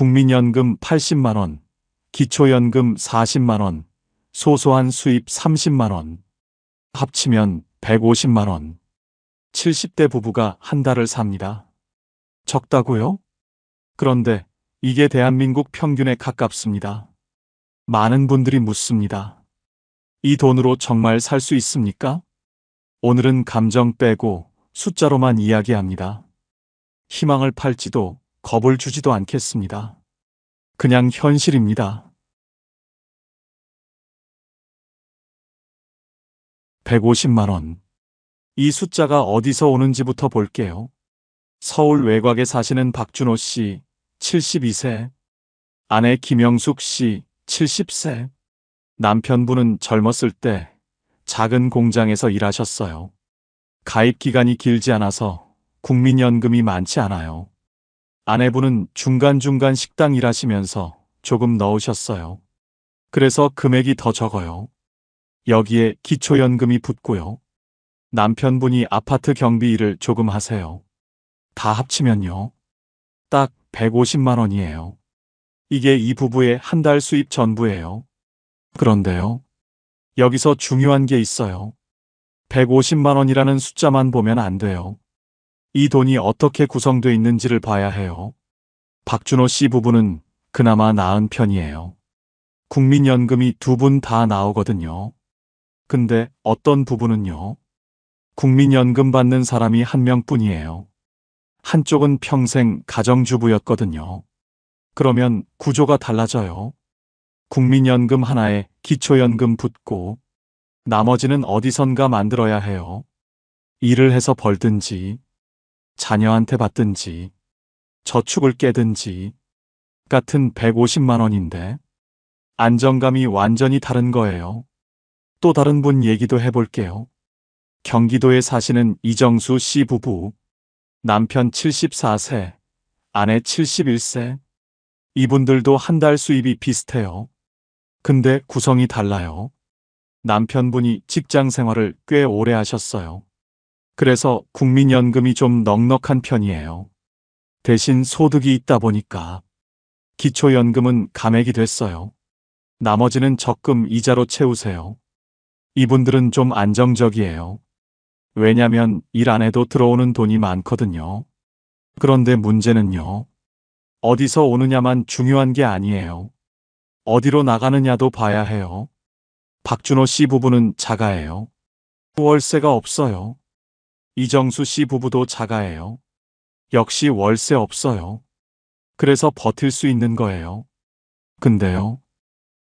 국민연금 80만 원, 기초연금 40만 원, 소소한 수입 30만 원. 합치면 150만 원. 70대 부부가 한 달을 삽니다. 적다고요? 그런데 이게 대한민국 평균에 가깝습니다. 많은 분들이 묻습니다. 이 돈으로 정말 살 수 있습니까? 오늘은 감정 빼고 숫자로만 이야기합니다. 희망을 팔지도 겁을 주지도 않겠습니다. 그냥 현실입니다. 150만 원. 이 숫자가 어디서 오는지부터 볼게요. 서울 외곽에 사시는 박준호 씨, 72세. 아내 김영숙 씨, 70세. 남편분은 젊었을 때 작은 공장에서 일하셨어요. 가입 기간이 길지 않아서 국민연금이 많지 않아요. 아내분은 중간중간 식당 일하시면서 조금 넣으셨어요. 그래서 금액이 더 적어요. 여기에 기초연금이 붙고요. 남편분이 아파트 경비 일을 조금 하세요. 다 합치면요. 딱 150만 원이에요. 이게 이 부부의 한 달 수입 전부예요. 그런데요. 여기서 중요한 게 있어요. 150만 원이라는 숫자만 보면 안 돼요. 이 돈이 어떻게 구성되어 있는지를 봐야 해요. 박준호 씨 부부는 그나마 나은 편이에요. 국민연금이 두 분 다 나오거든요. 근데 어떤 부부는요. 국민연금 받는 사람이 한 명뿐이에요. 한쪽은 평생 가정주부였거든요. 그러면 구조가 달라져요. 국민연금 하나에 기초연금 붙고 나머지는 어디선가 만들어야 해요. 일을 해서 벌든지 자녀한테 받든지 저축을 깨든지 같은 150만 원인데 안정감이 완전히 다른 거예요. 또 다른 분 얘기도 해볼게요. 경기도에 사시는 이정수 씨 부부. 남편 74세, 아내 71세. 이분들도 한 달 수입이 비슷해요. 근데 구성이 달라요. 남편분이 직장 생활을 꽤 오래 하셨어요. 그래서 국민연금이 좀 넉넉한 편이에요. 대신 소득이 있다 보니까 기초연금은 감액이 됐어요. 나머지는 적금 이자로 채우세요. 이분들은 좀 안정적이에요. 왜냐면 일 안 해도 들어오는 돈이 많거든요. 그런데 문제는요. 어디서 오느냐만 중요한 게 아니에요. 어디로 나가느냐도 봐야 해요. 박준호 씨 부부는 자가예요. 월세가 없어요. 이정수 씨 부부도 자가예요. 역시 월세 없어요. 그래서 버틸 수 있는 거예요. 근데요.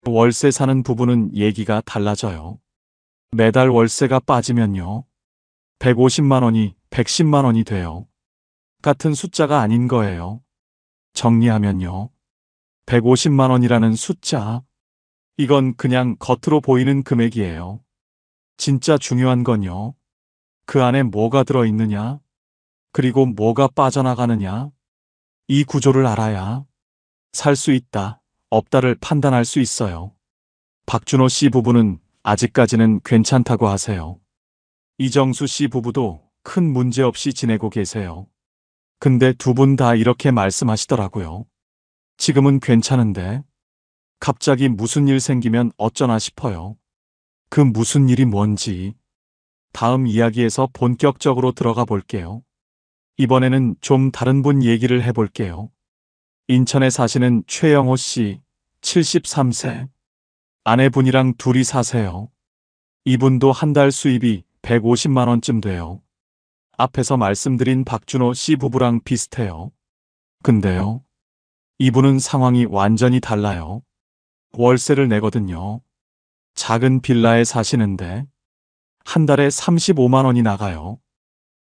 월세 사는 부부는 얘기가 달라져요. 매달 월세가 빠지면요. 150만 원이 110만 원이 돼요. 같은 숫자가 아닌 거예요. 정리하면요. 150만 원이라는 숫자. 이건 그냥 겉으로 보이는 금액이에요. 진짜 중요한 건요. 그 안에 뭐가 들어있느냐, 그리고 뭐가 빠져나가느냐. 이 구조를 알아야 살 수 있다, 없다를 판단할 수 있어요. 박준호 씨 부부는 아직까지는 괜찮다고 하세요. 이정수 씨 부부도 큰 문제 없이 지내고 계세요. 근데 두 분 다 이렇게 말씀하시더라고요. 지금은 괜찮은데 갑자기 무슨 일 생기면 어쩌나 싶어요. 그 무슨 일이 뭔지 다음 이야기에서 본격적으로 들어가 볼게요. 이번에는 좀 다른 분 얘기를 해볼게요. 인천에 사시는 최영호 씨, 73세. 아내분이랑 둘이 사세요. 이분도 한 달 수입이 150만 원쯤 돼요. 앞에서 말씀드린 박준호 씨 부부랑 비슷해요. 근데요. 이분은 상황이 완전히 달라요. 월세를 내거든요. 작은 빌라에 사시는데 한 달에 35만 원이 나가요.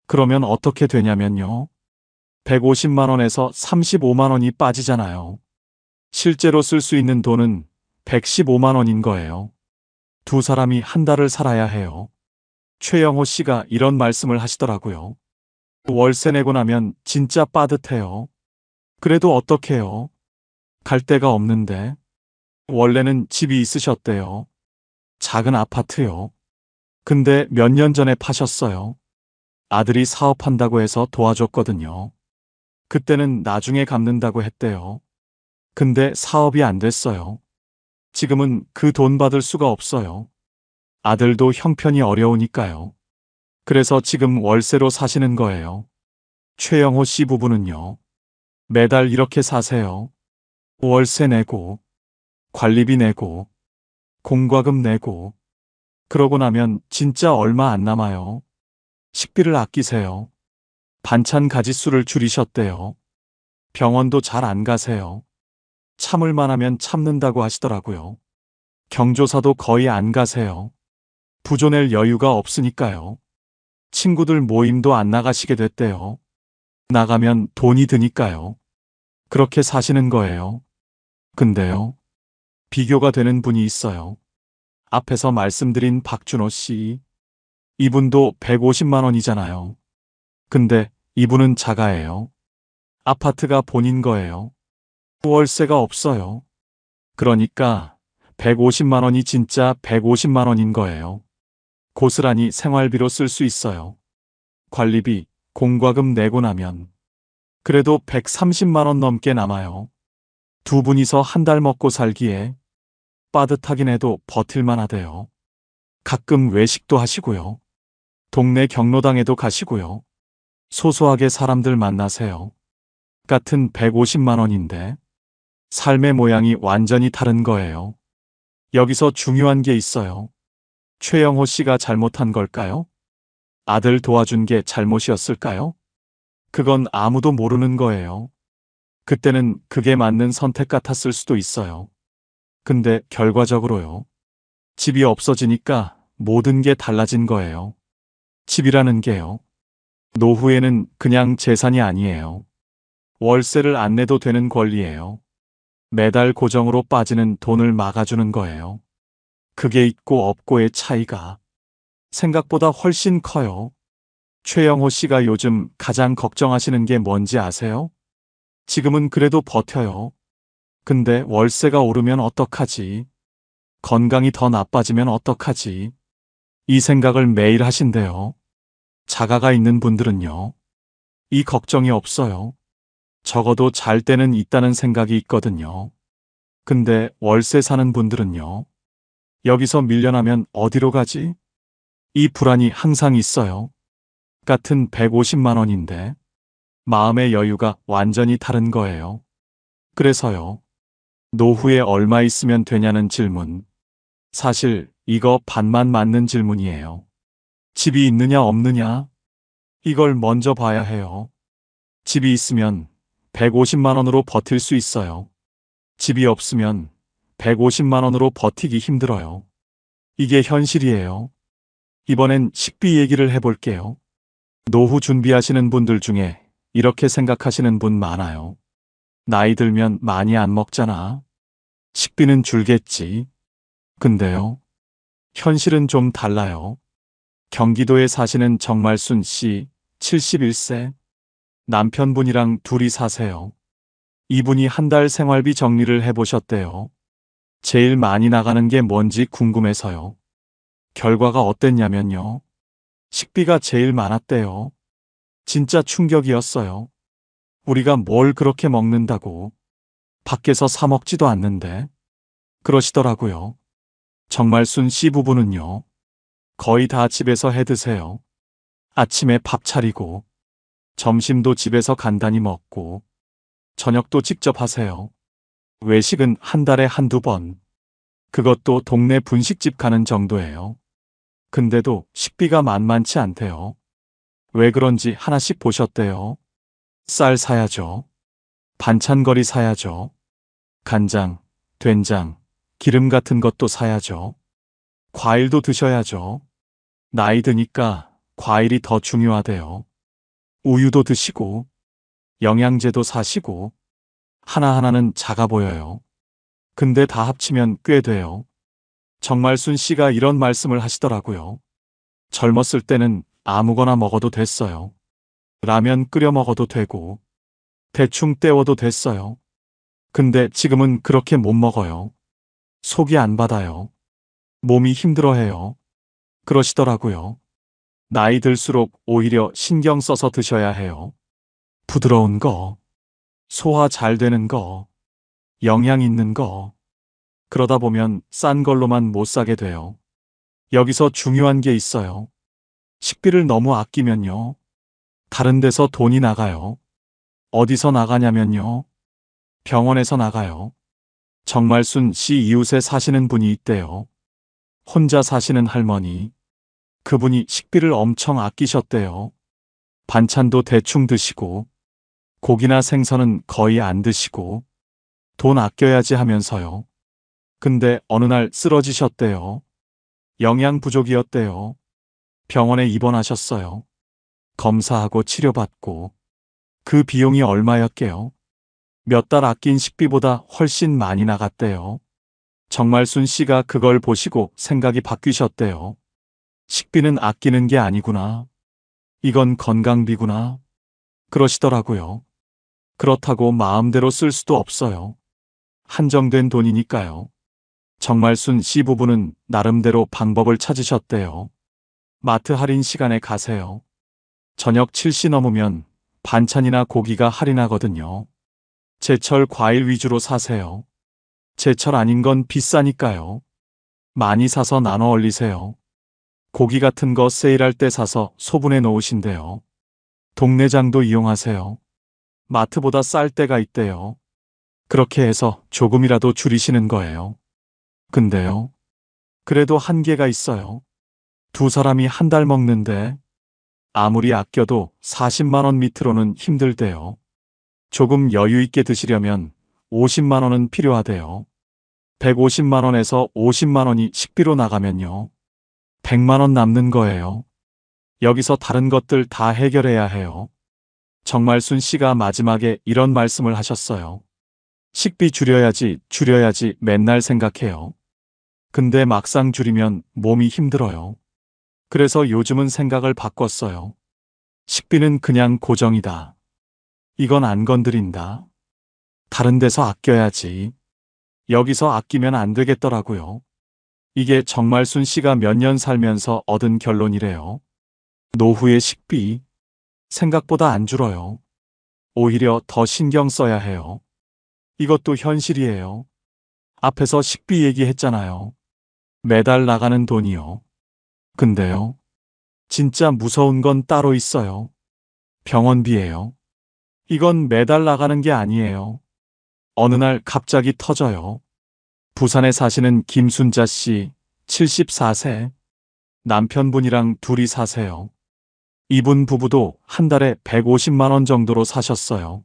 그러면 어떻게 되냐면요. 150만 원에서 35만 원이 빠지잖아요. 실제로 쓸 수 있는 돈은 115만 원인 거예요. 두 사람이 한 달을 살아야 해요. 최영호 씨가 이런 말씀을 하시더라고요. 월세 내고 나면 진짜 빠듯해요. 그래도 어떡해요? 갈 데가 없는데. 원래는 집이 있으셨대요. 작은 아파트요. 근데 몇 년 전에 파셨어요. 아들이 사업한다고 해서 도와줬거든요. 그때는 나중에 갚는다고 했대요. 근데 사업이 안 됐어요. 지금은 그 돈 받을 수가 없어요. 아들도 형편이 어려우니까요. 그래서 지금 월세로 사시는 거예요. 최영호 씨 부부는요. 매달 이렇게 사세요. 월세 내고, 관리비 내고, 공과금 내고, 그러고 나면 진짜 얼마 안 남아요. 식비를 아끼세요. 반찬 가짓수를 줄이셨대요. 병원도 잘 안 가세요. 참을 만하면 참는다고 하시더라고요. 경조사도 거의 안 가세요. 부조 낼 여유가 없으니까요. 친구들 모임도 안 나가시게 됐대요. 나가면 돈이 드니까요. 그렇게 사시는 거예요. 근데요. 비교가 되는 분이 있어요. 앞에서 말씀드린 박준호 씨. 이분도 150만 원이잖아요. 근데 이분은 자가예요. 아파트가 본인 거예요. 월세가 없어요. 그러니까 150만 원이 진짜 150만 원인 거예요. 고스란히 생활비로 쓸 수 있어요. 관리비, 공과금 내고 나면 그래도 130만 원 넘게 남아요. 두 분이서 한 달 먹고 살기에 빠듯하긴 해도 버틸만 하대요. 가끔 외식도 하시고요. 동네 경로당에도 가시고요. 소소하게 사람들 만나세요. 같은 150만 원인데 삶의 모양이 완전히 다른 거예요. 여기서 중요한 게 있어요. 최영호 씨가 잘못한 걸까요? 아들 도와준 게 잘못이었을까요? 그건 아무도 모르는 거예요. 그때는 그게 맞는 선택 같았을 수도 있어요. 근데 결과적으로요. 집이 없어지니까 모든 게 달라진 거예요. 집이라는 게요. 노후에는 그냥 재산이 아니에요. 월세를 안 내도 되는 권리예요. 매달 고정으로 빠지는 돈을 막아주는 거예요. 그게 있고 없고의 차이가 생각보다 훨씬 커요. 최영호 씨가 요즘 가장 걱정하시는 게 뭔지 아세요? 지금은 그래도 버텨요. 근데 월세가 오르면 어떡하지? 건강이 더 나빠지면 어떡하지? 이 생각을 매일 하신대요. 자가가 있는 분들은요. 이 걱정이 없어요. 적어도 잘 때는 있다는 생각이 있거든요. 근데 월세 사는 분들은요. 여기서 밀려나면 어디로 가지? 이 불안이 항상 있어요. 같은 150만 원인데 마음의 여유가 완전히 다른 거예요. 그래서요. 노후에 얼마 있으면 되냐는 질문. 사실 이거 반만 맞는 질문이에요. 집이 있느냐 없느냐? 이걸 먼저 봐야 해요. 집이 있으면 150만 원으로 버틸 수 있어요. 집이 없으면 150만 원으로 버티기 힘들어요. 이게 현실이에요. 이번엔 식비 얘기를 해볼게요. 노후 준비하시는 분들 중에 이렇게 생각하시는 분 많아요. 나이 들면 많이 안 먹잖아. 식비는 줄겠지. 근데요. 현실은 좀 달라요. 경기도에 사시는 정말순 씨, 71세. 남편분이랑 둘이 사세요. 이분이 한 달 생활비 정리를 해보셨대요. 제일 많이 나가는 게 뭔지 궁금해서요. 결과가 어땠냐면요. 식비가 제일 많았대요. 진짜 충격이었어요. 우리가 뭘 그렇게 먹는다고. 밖에서 사 먹지도 않는데. 그러시더라고요. 정말순 씨 부부는요. 거의 다 집에서 해 드세요. 아침에 밥 차리고, 점심도 집에서 간단히 먹고, 저녁도 직접 하세요. 외식은 한 달에 한두 번. 그것도 동네 분식집 가는 정도예요. 근데도 식비가 만만치 않대요. 왜 그런지 하나씩 보셨대요. 쌀 사야죠. 반찬거리 사야죠. 간장, 된장, 기름 같은 것도 사야죠. 과일도 드셔야죠. 나이 드니까 과일이 더 중요하대요. 우유도 드시고, 영양제도 사시고, 하나하나는 작아 보여요. 근데 다 합치면 꽤 돼요. 정말순 씨가 이런 말씀을 하시더라고요. 젊었을 때는 아무거나 먹어도 됐어요. 라면 끓여 먹어도 되고, 대충 때워도 됐어요. 근데 지금은 그렇게 못 먹어요. 속이 안 받아요. 몸이 힘들어해요. 그러시더라고요. 나이 들수록 오히려 신경 써서 드셔야 해요. 부드러운 거, 소화 잘 되는 거, 영양 있는 거. 그러다 보면 싼 걸로만 못 사게 돼요. 여기서 중요한 게 있어요. 식비를 너무 아끼면요. 다른 데서 돈이 나가요. 어디서 나가냐면요. 병원에서 나가요. 정말순 씨 이웃에 사시는 분이 있대요. 혼자 사시는 할머니. 그분이 식비를 엄청 아끼셨대요. 반찬도 대충 드시고, 고기나 생선은 거의 안 드시고, 돈 아껴야지 하면서요. 근데 어느 날 쓰러지셨대요. 영양 부족이었대요. 병원에 입원하셨어요. 검사하고 치료받고. 그 비용이 얼마였게요? 몇 달 아낀 식비보다 훨씬 많이 나갔대요. 정말순 씨가 그걸 보시고 생각이 바뀌셨대요. 식비는 아끼는 게 아니구나. 이건 건강비구나. 그러시더라고요. 그렇다고 마음대로 쓸 수도 없어요. 한정된 돈이니까요. 정말순 씨 부부는 나름대로 방법을 찾으셨대요. 마트 할인 시간에 가세요. 저녁 7시 넘으면 반찬이나 고기가 할인하거든요. 제철 과일 위주로 사세요. 제철 아닌 건 비싸니까요. 많이 사서 나눠 얼리세요. 고기 같은 거 세일할 때 사서 소분해 놓으신대요. 동네장도 이용하세요. 마트보다 쌀 때가 있대요. 그렇게 해서 조금이라도 줄이시는 거예요. 근데요. 그래도 한계가 있어요. 두 사람이 한 달 먹는데 아무리 아껴도 40만 원 밑으로는 힘들대요. 조금 여유 있게 드시려면 50만 원은 필요하대요. 150만 원에서 50만 원이 식비로 나가면요. 100만 원 남는 거예요. 여기서 다른 것들 다 해결해야 해요. 정말순 씨가 마지막에 이런 말씀을 하셨어요. 식비 줄여야지 맨날 생각해요. 근데 막상 줄이면 몸이 힘들어요. 그래서 요즘은 생각을 바꿨어요. 식비는 그냥 고정이다. 이건 안 건드린다. 다른 데서 아껴야지. 여기서 아끼면 안 되겠더라고요. 이게 정말순 씨가 몇 년 살면서 얻은 결론이래요. 노후의 식비. 생각보다 안 줄어요. 오히려 더 신경 써야 해요. 이것도 현실이에요. 앞에서 식비 얘기했잖아요. 매달 나가는 돈이요. 근데요. 진짜 무서운 건 따로 있어요. 병원비예요. 이건 매달 나가는 게 아니에요. 어느 날 갑자기 터져요. 부산에 사시는 김순자 씨, 74세. 남편분이랑 둘이 사세요. 이분 부부도 한 달에 150만 원 정도로 사셨어요.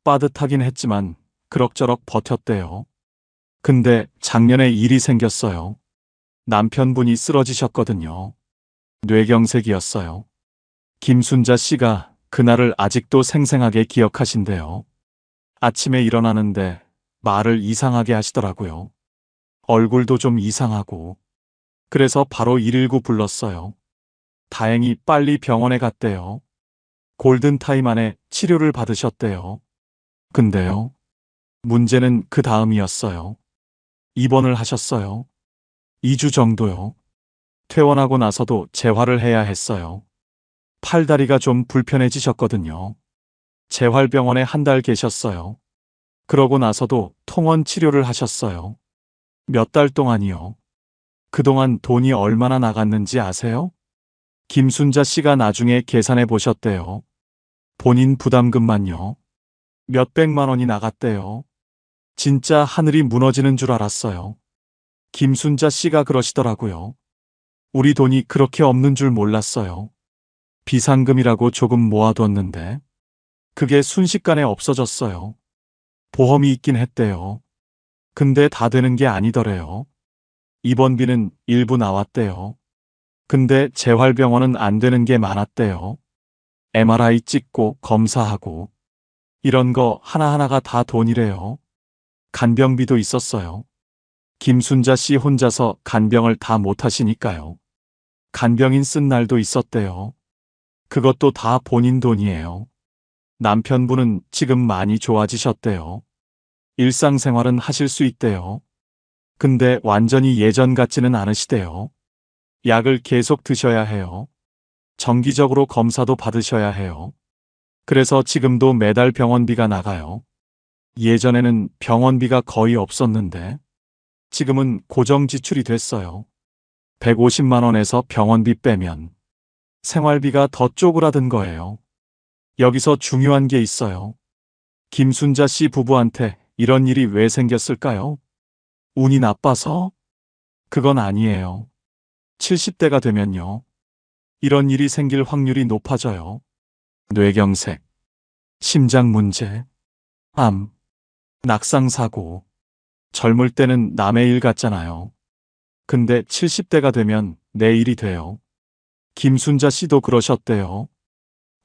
빠듯하긴 했지만 그럭저럭 버텼대요. 근데 작년에 일이 생겼어요. 남편분이 쓰러지셨거든요. 뇌경색이었어요. 김순자 씨가 그날을 아직도 생생하게 기억하신대요. 아침에 일어나는데 말을 이상하게 하시더라고요. 얼굴도 좀 이상하고. 그래서 바로 119 불렀어요. 다행히 빨리 병원에 갔대요. 골든타임 안에 치료를 받으셨대요. 근데요. 문제는 그 다음이었어요. 입원을 하셨어요. 2주 정도요. 퇴원하고 나서도 재활을 해야 했어요. 팔다리가 좀 불편해지셨거든요. 재활병원에 한 달 계셨어요. 그러고 나서도 통원 치료를 하셨어요. 몇 달 동안이요. 그동안 돈이 얼마나 나갔는지 아세요? 김순자 씨가 나중에 계산해 보셨대요. 본인 부담금만요. 몇백만 원이 나갔대요. 진짜 하늘이 무너지는 줄 알았어요. 김순자 씨가 그러시더라고요. 우리 돈이 그렇게 없는 줄 몰랐어요. 비상금이라고 조금 모아뒀는데 그게 순식간에 없어졌어요. 보험이 있긴 했대요. 근데 다 되는 게 아니더래요. 입원비는 일부 나왔대요. 근데 재활병원은 안 되는 게 많았대요. MRI 찍고 검사하고 이런 거 하나하나가 다 돈이래요. 간병비도 있었어요. 김순자 씨 혼자서 간병을 다 못하시니까요. 간병인 쓴 날도 있었대요. 그것도 다 본인 돈이에요. 남편분은 지금 많이 좋아지셨대요. 일상생활은 하실 수 있대요. 근데 완전히 예전 같지는 않으시대요. 약을 계속 드셔야 해요. 정기적으로 검사도 받으셔야 해요. 그래서 지금도 매달 병원비가 나가요. 예전에는 병원비가 거의 없었는데 지금은 고정 지출이 됐어요. 150만 원에서 병원비 빼면 생활비가 더 쪼그라든 거예요. 여기서 중요한 게 있어요. 김순자 씨 부부한테 이런 일이 왜 생겼을까요? 운이 나빠서? 그건 아니에요. 70대가 되면요. 이런 일이 생길 확률이 높아져요. 뇌경색, 심장 문제, 암, 낙상사고. 젊을 때는 남의 일 같잖아요. 근데 70대가 되면 내 일이 돼요. 김순자 씨도 그러셨대요.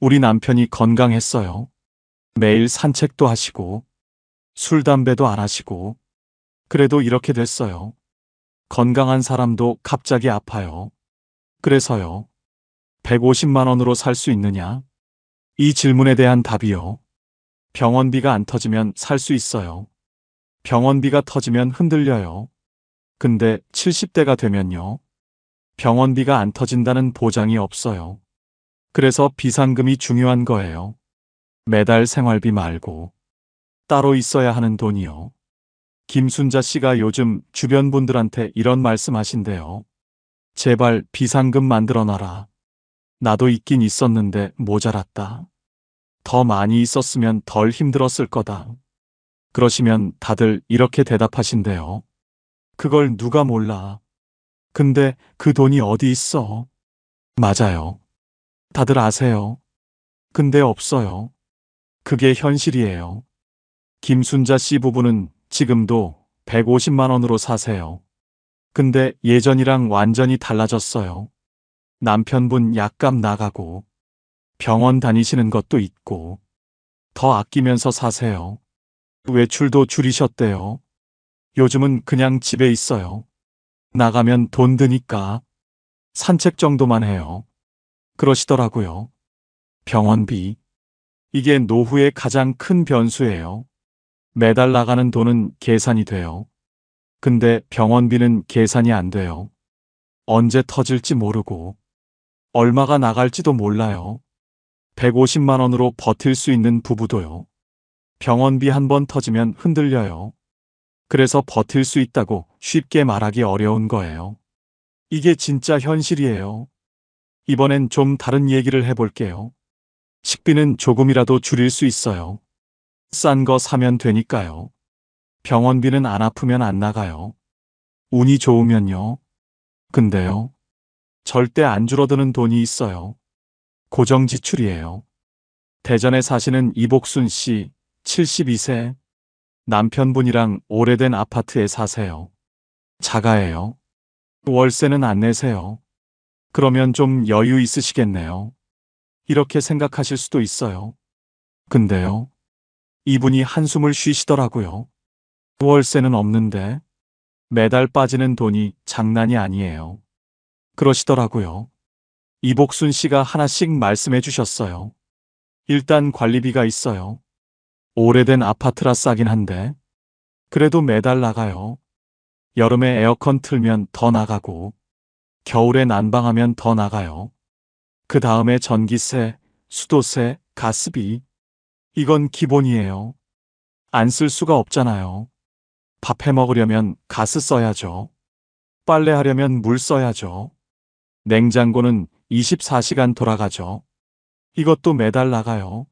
우리 남편이 건강했어요. 매일 산책도 하시고, 술, 담배도 안 하시고, 그래도 이렇게 됐어요. 건강한 사람도 갑자기 아파요. 그래서요. 150만 원으로 살 수 있느냐? 이 질문에 대한 답이요. 병원비가 안 터지면 살 수 있어요. 병원비가 터지면 흔들려요. 근데 70대가 되면요. 병원비가 안 터진다는 보장이 없어요. 그래서 비상금이 중요한 거예요. 매달 생활비 말고 따로 있어야 하는 돈이요. 김순자 씨가 요즘 주변 분들한테 이런 말씀 하신대요. 제발 비상금 만들어 놔라. 나도 있긴 있었는데 모자랐다. 더 많이 있었으면 덜 힘들었을 거다. 그러시면 다들 이렇게 대답하신대요. 그걸 누가 몰라. 근데 그 돈이 어디 있어? 맞아요. 다들 아세요. 근데 없어요. 그게 현실이에요. 김순자 씨 부부는 지금도 150만 원으로 사세요. 근데 예전이랑 완전히 달라졌어요. 남편분 약값 나가고 병원 다니시는 것도 있고 더 아끼면서 사세요. 외출도 줄이셨대요. 요즘은 그냥 집에 있어요. 나가면 돈 드니까 산책 정도만 해요. 그러시더라고요. 병원비. 이게 노후의 가장 큰 변수예요. 매달 나가는 돈은 계산이 돼요. 근데 병원비는 계산이 안 돼요. 언제 터질지 모르고 얼마가 나갈지도 몰라요. 150만 원으로 버틸 수 있는 부부도요. 병원비 한 번 터지면 흔들려요. 그래서 버틸 수 있다고 쉽게 말하기 어려운 거예요. 이게 진짜 현실이에요. 이번엔 좀 다른 얘기를 해볼게요. 식비는 조금이라도 줄일 수 있어요. 싼 거 사면 되니까요. 병원비는 안 아프면 안 나가요. 운이 좋으면요. 근데요. 절대 안 줄어드는 돈이 있어요. 고정 지출이에요. 대전에 사시는 이복순 씨, 72세. 남편분이랑 오래된 아파트에 사세요. 자가예요. 월세는 안 내세요. 그러면 좀 여유 있으시겠네요. 이렇게 생각하실 수도 있어요. 근데요. 이분이 한숨을 쉬시더라고요. 월세는 없는데 매달 빠지는 돈이 장난이 아니에요. 그러시더라고요. 이복순 씨가 하나씩 말씀해 주셨어요. 일단 관리비가 있어요. 오래된 아파트라 싸긴 한데 그래도 매달 나가요. 여름에 에어컨 틀면 더 나가고 겨울에 난방하면 더 나가요. 그 다음에 전기세, 수도세, 가스비. 이건 기본이에요. 안 쓸 수가 없잖아요. 밥 해 먹으려면 가스 써야죠. 빨래하려면 물 써야죠. 냉장고는 24시간 돌아가죠. 이것도 매달 나가요.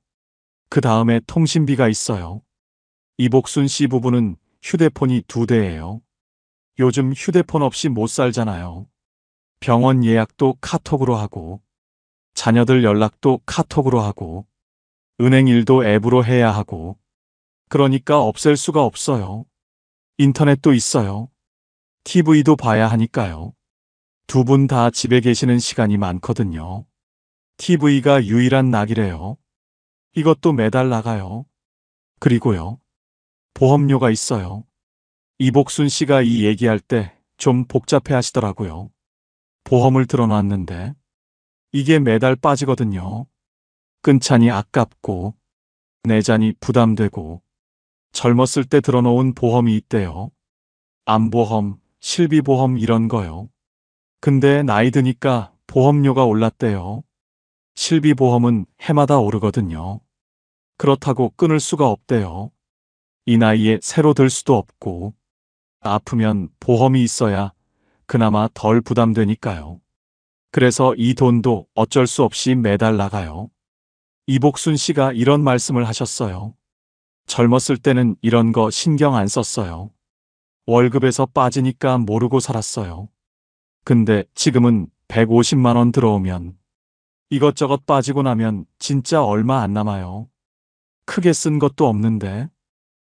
그 다음에 통신비가 있어요. 이복순 씨 부부는 휴대폰이 2대예요. 요즘 휴대폰 없이 못 살잖아요. 병원 예약도 카톡으로 하고, 자녀들 연락도 카톡으로 하고, 은행 일도 앱으로 해야 하고, 그러니까 없앨 수가 없어요. 인터넷도 있어요. TV도 봐야 하니까요. 두 분 다 집에 계시는 시간이 많거든요. TV가 유일한 낙이래요. 이것도 매달 나가요. 그리고요. 보험료가 있어요. 이복순 씨가 이 얘기할 때 좀 복잡해 하시더라고요. 보험을 들어놨는데 이게 매달 빠지거든요. 끊자니 아깝고 내자니 부담되고 젊었을 때 들어놓은 보험이 있대요. 암보험, 실비보험 이런 거요. 근데 나이 드니까 보험료가 올랐대요. 실비보험은 해마다 오르거든요. 그렇다고 끊을 수가 없대요. 이 나이에 새로 들 수도 없고, 아프면 보험이 있어야 그나마 덜 부담되니까요. 그래서 이 돈도 어쩔 수 없이 매달 나가요. 이복순 씨가 이런 말씀을 하셨어요. 젊었을 때는 이런 거 신경 안 썼어요. 월급에서 빠지니까 모르고 살았어요. 근데 지금은 150만 원 들어오면 이것저것 빠지고 나면 진짜 얼마 안 남아요. 크게 쓴 것도 없는데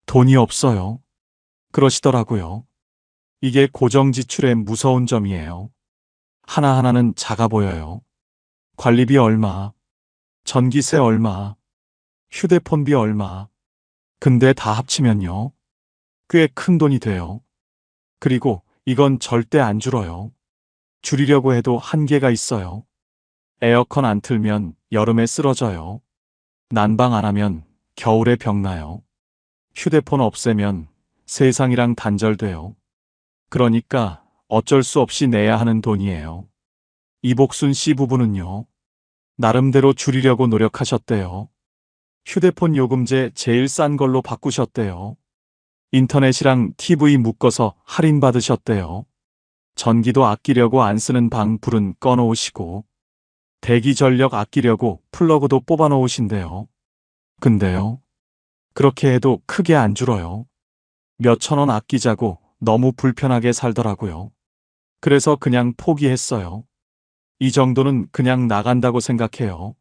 돈이 없어요. 그러시더라고요. 이게 고정 지출의 무서운 점이에요. 하나하나는 작아 보여요. 관리비 얼마, 전기세 얼마, 휴대폰비 얼마. 근데 다 합치면요. 꽤 큰 돈이 돼요. 그리고 이건 절대 안 줄어요. 줄이려고 해도 한계가 있어요. 에어컨 안 틀면 여름에 쓰러져요. 난방 안 하면 겨울에 병나요. 휴대폰 없애면 세상이랑 단절돼요. 그러니까 어쩔 수 없이 내야 하는 돈이에요. 이복순 씨 부부는요. 나름대로 줄이려고 노력하셨대요. 휴대폰 요금제 제일 싼 걸로 바꾸셨대요. 인터넷이랑 TV 묶어서 할인받으셨대요. 전기도 아끼려고 안 쓰는 방 불은 꺼놓으시고, 대기 전력 아끼려고 플러그도 뽑아 놓으신대요. 근데요. 그렇게 해도 크게 안 줄어요. 몇천 원 아끼자고 너무 불편하게 살더라고요. 그래서 그냥 포기했어요. 이 정도는 그냥 나간다고 생각해요.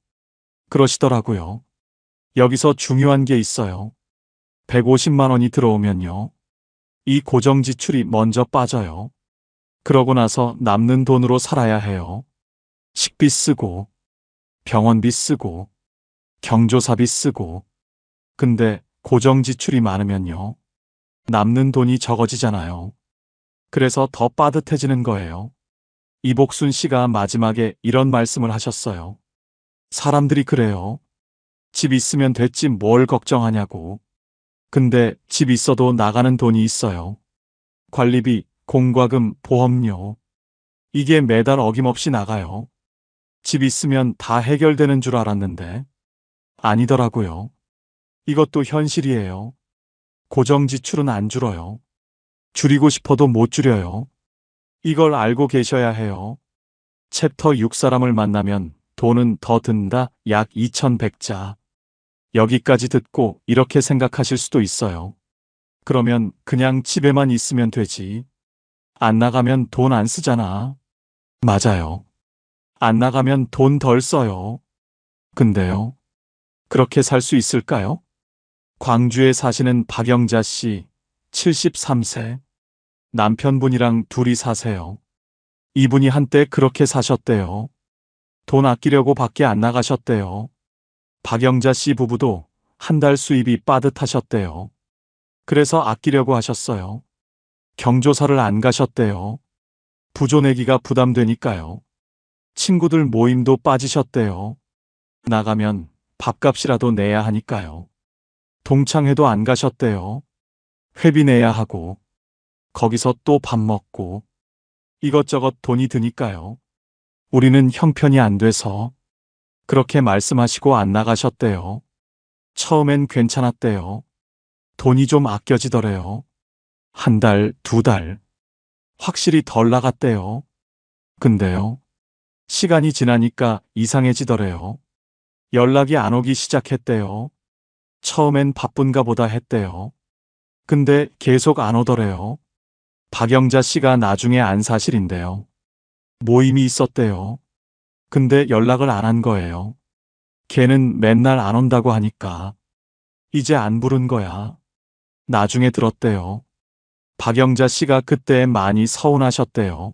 그러시더라고요. 여기서 중요한 게 있어요. 150만 원이 들어오면요. 이 고정 지출이 먼저 빠져요. 그러고 나서 남는 돈으로 살아야 해요. 식비 쓰고, 병원비 쓰고, 경조사비 쓰고. 근데 고정 지출이 많으면요. 남는 돈이 적어지잖아요. 그래서 더 빠듯해지는 거예요. 이복순 씨가 마지막에 이런 말씀을 하셨어요. 사람들이 그래요. 집 있으면 됐지 뭘 걱정하냐고. 근데 집 있어도 나가는 돈이 있어요. 관리비, 공과금, 보험료. 이게 매달 어김없이 나가요. 집 있으면 다 해결되는 줄 알았는데 아니더라고요. 이것도 현실이에요. 고정 지출은 안 줄어요. 줄이고 싶어도 못 줄여요. 이걸 알고 계셔야 해요. 챕터 6 사람을 만나면 돈은 더 든다. 약 2100자. 여기까지 듣고 이렇게 생각하실 수도 있어요. 그러면 그냥 집에만 있으면 되지. 안 나가면 돈 안 쓰잖아. 맞아요. 안 나가면 돈 덜 써요. 근데요. 그렇게 살 수 있을까요? 광주에 사시는 박영자 씨, 73세. 남편분이랑 둘이 사세요. 이분이 한때 그렇게 사셨대요. 돈 아끼려고 밖에 안 나가셨대요. 박영자 씨 부부도 한 달 수입이 빠듯하셨대요. 그래서 아끼려고 하셨어요. 경조사를 안 가셨대요. 부조 내기가 부담되니까요. 친구들 모임도 빠지셨대요. 나가면 밥값이라도 내야 하니까요. 동창회도 안 가셨대요. 회비 내야 하고, 거기서 또 밥 먹고, 이것저것 돈이 드니까요. 우리는 형편이 안 돼서 그렇게 말씀하시고 안 나가셨대요. 처음엔 괜찮았대요. 돈이 좀 아껴지더래요. 한 달, 두 달. 확실히 덜 나갔대요. 근데요. 시간이 지나니까 이상해지더래요. 연락이 안 오기 시작했대요. 처음엔 바쁜가 보다 했대요. 근데 계속 안 오더래요. 박영자 씨가 나중에 안 사실인데요. 모임이 있었대요. 근데 연락을 안 한 거예요. 걔는 맨날 안 온다고 하니까 이제 안 부른 거야. 나중에 들었대요. 박영자 씨가 그때 많이 서운하셨대요.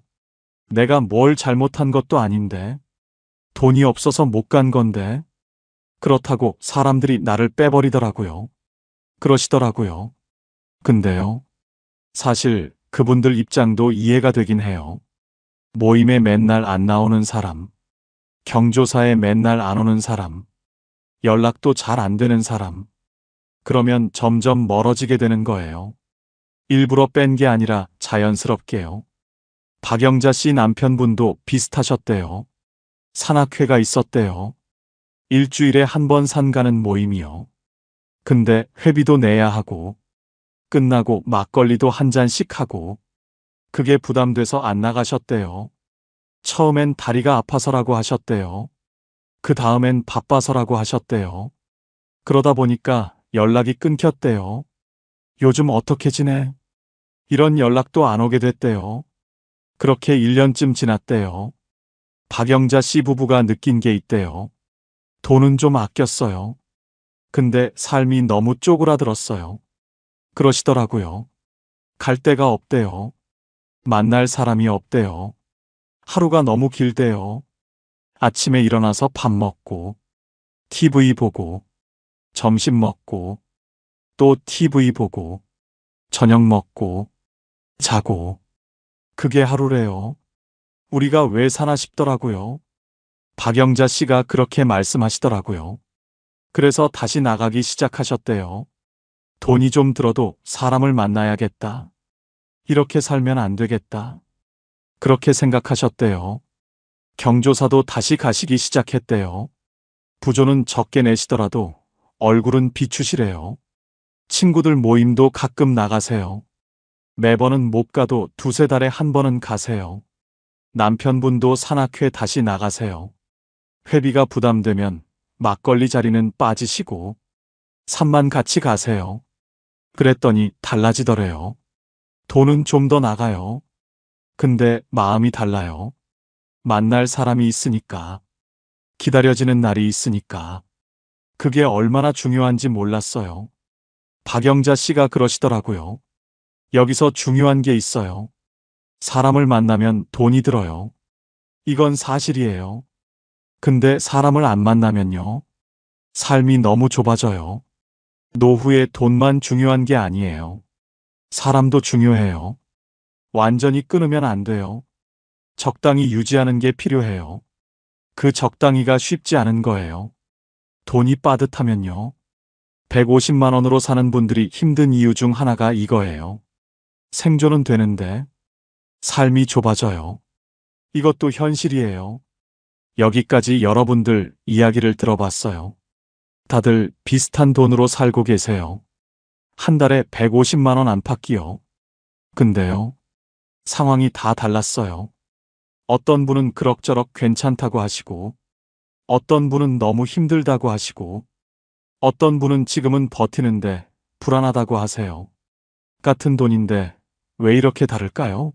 내가 뭘 잘못한 것도 아닌데 돈이 없어서 못 간 건데 그렇다고 사람들이 나를 빼버리더라고요. 그러시더라고요. 근데요. 사실 그분들 입장도 이해가 되긴 해요. 모임에 맨날 안 나오는 사람, 경조사에 맨날 안 오는 사람, 연락도 잘 안 되는 사람. 그러면 점점 멀어지게 되는 거예요. 일부러 뺀 게 아니라 자연스럽게요. 박영자 씨 남편분도 비슷하셨대요. 산악회가 있었대요. 일주일에 한 번 산 가는 모임이요. 근데 회비도 내야 하고 끝나고 막걸리도 한 잔씩 하고 그게 부담돼서 안 나가셨대요. 처음엔 다리가 아파서라고 하셨대요. 그 다음엔 바빠서라고 하셨대요. 그러다 보니까 연락이 끊겼대요. 요즘 어떻게 지내? 이런 연락도 안 오게 됐대요. 그렇게 1년쯤 지났대요. 박영자 씨 부부가 느낀 게 있대요. 돈은 좀 아꼈어요. 근데 삶이 너무 쪼그라들었어요. 그러시더라고요. 갈 데가 없대요. 만날 사람이 없대요. 하루가 너무 길대요. 아침에 일어나서 밥 먹고, TV 보고, 점심 먹고, 또 TV 보고, 저녁 먹고, 자고. 그게 하루래요. 우리가 왜 사나 싶더라고요. 박영자 씨가 그렇게 말씀하시더라고요. 그래서 다시 나가기 시작하셨대요. 돈이 좀 들어도 사람을 만나야겠다. 이렇게 살면 안 되겠다. 그렇게 생각하셨대요. 경조사도 다시 가시기 시작했대요. 부조는 적게 내시더라도 얼굴은 비추시래요. 친구들 모임도 가끔 나가세요. 매번은 못 가도 두세 달에 한 번은 가세요. 남편분도 산악회 다시 나가세요. 회비가 부담되면 막걸리 자리는 빠지시고 산만 같이 가세요. 그랬더니 달라지더래요. 돈은 좀 더 나가요. 근데 마음이 달라요. 만날 사람이 있으니까. 기다려지는 날이 있으니까. 그게 얼마나 중요한지 몰랐어요. 박영자 씨가 그러시더라고요. 여기서 중요한 게 있어요. 사람을 만나면 돈이 들어요. 이건 사실이에요. 근데 사람을 안 만나면요. 삶이 너무 좁아져요. 노후에 돈만 중요한 게 아니에요. 사람도 중요해요. 완전히 끊으면 안 돼요. 적당히 유지하는 게 필요해요. 그 적당히가 쉽지 않은 거예요. 돈이 빠듯하면요. 150만 원으로 사는 분들이 힘든 이유 중 하나가 이거예요. 생존은 되는데 삶이 좁아져요. 이것도 현실이에요. 여기까지 여러분들 이야기를 들어봤어요. 다들 비슷한 돈으로 살고 계세요. 한 달에 150만 원 안팎이요. 근데요. 상황이 다 달랐어요. 어떤 분은 그럭저럭 괜찮다고 하시고, 어떤 분은 너무 힘들다고 하시고, 어떤 분은 지금은 버티는데 불안하다고 하세요. 같은 돈인데 왜 이렇게 다를까요?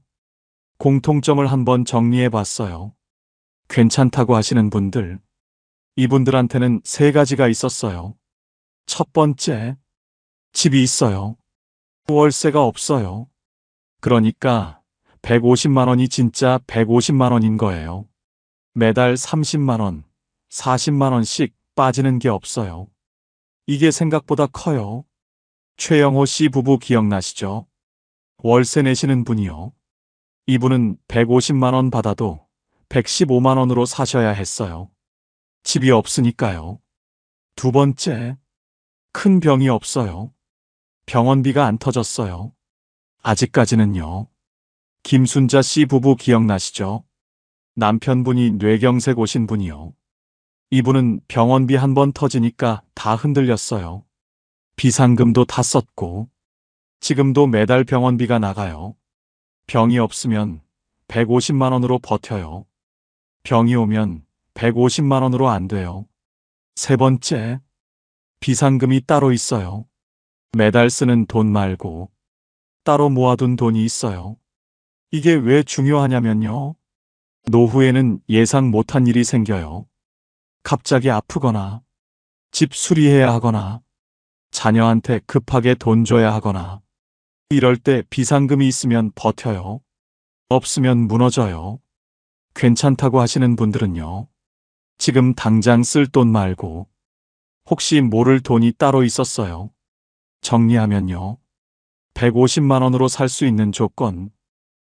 공통점을 한번 정리해 봤어요. 괜찮다고 하시는 분들, 이분들한테는 세 가지가 있었어요. 첫 번째, 집이 있어요. 월세가 없어요. 그러니까 150만 원이 진짜 150만 원인 거예요. 매달 30만 원, 40만 원씩 빠지는 게 없어요. 이게 생각보다 커요. 최영호 씨 부부 기억나시죠? 월세 내시는 분이요. 이분은 150만 원 받아도 115만 원으로 사셔야 했어요. 집이 없으니까요. 두 번째, 큰 병이 없어요. 병원비가 안 터졌어요. 아직까지는요. 김순자 씨 부부 기억나시죠? 남편분이 뇌경색 오신 분이요. 이분은 병원비 한 번 터지니까 다 흔들렸어요. 비상금도 다 썼고, 지금도 매달 병원비가 나가요. 병이 없으면 150만 원으로 버텨요. 병이 오면 150만 원으로 안 돼요. 세 번째, 비상금이 따로 있어요. 매달 쓰는 돈 말고 따로 모아둔 돈이 있어요. 이게 왜 중요하냐면요. 노후에는 예상 못한 일이 생겨요. 갑자기 아프거나, 집 수리해야 하거나, 자녀한테 급하게 돈 줘야 하거나, 이럴 때 비상금이 있으면 버텨요. 없으면 무너져요. 괜찮다고 하시는 분들은요. 지금 당장 쓸 돈 말고, 혹시 모를 돈이 따로 있었어요. 정리하면요. 150만 원으로 살 수 있는 조건,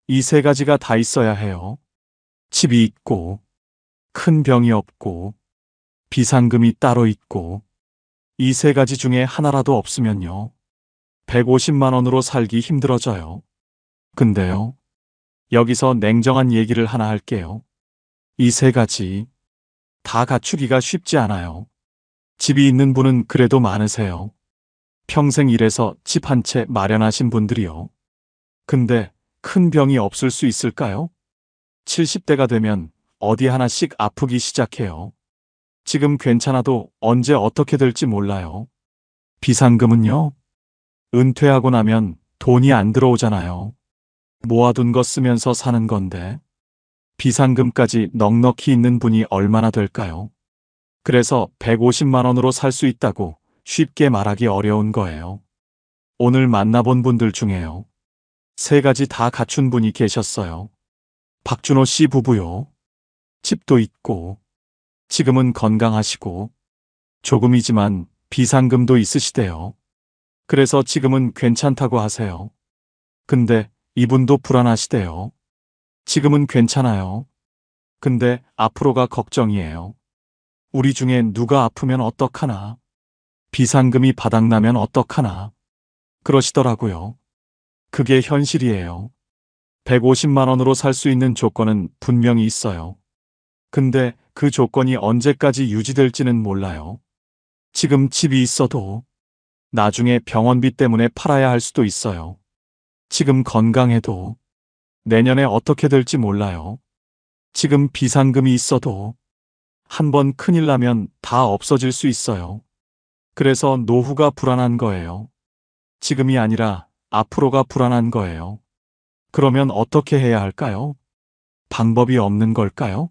이 세 가지가 다 있어야 해요. 집이 있고, 큰 병이 없고, 비상금이 따로 있고, 이 세 가지 중에 하나라도 없으면요. 150만 원으로 살기 힘들어져요. 근데요. 여기서 냉정한 얘기를 하나 할게요. 이 세 가지 다 갖추기가 쉽지 않아요. 집이 있는 분은 그래도 많으세요. 평생 일해서 집 한 채 마련하신 분들이요. 근데 큰 병이 없을 수 있을까요? 70대가 되면 어디 하나씩 아프기 시작해요. 지금 괜찮아도 언제 어떻게 될지 몰라요. 비상금은요? 은퇴하고 나면 돈이 안 들어오잖아요. 모아둔 거 쓰면서 사는 건데 비상금까지 넉넉히 있는 분이 얼마나 될까요? 그래서 150만 원으로 살 수 있다고 쉽게 말하기 어려운 거예요. 오늘 만나본 분들 중에요. 세 가지 다 갖춘 분이 계셨어요. 박준호 씨 부부요. 집도 있고, 지금은 건강하시고, 조금이지만 비상금도 있으시대요. 그래서 지금은 괜찮다고 하세요. 근데 이분도 불안하시대요. 지금은 괜찮아요. 근데 앞으로가 걱정이에요. 우리 중에 누가 아프면 어떡하나? 비상금이 바닥나면 어떡하나? 그러시더라고요. 그게 현실이에요. 150만 원으로 살 수 있는 조건은 분명히 있어요. 근데 그 조건이 언제까지 유지될지는 몰라요. 지금 집이 있어도 나중에 병원비 때문에 팔아야 할 수도 있어요. 지금 건강해도 내년에 어떻게 될지 몰라요. 지금 비상금이 있어도 한번 큰일 나면 다 없어질 수 있어요. 그래서 노후가 불안한 거예요. 지금이 아니라 앞으로가 불안한 거예요. 그러면 어떻게 해야 할까요? 방법이 없는 걸까요?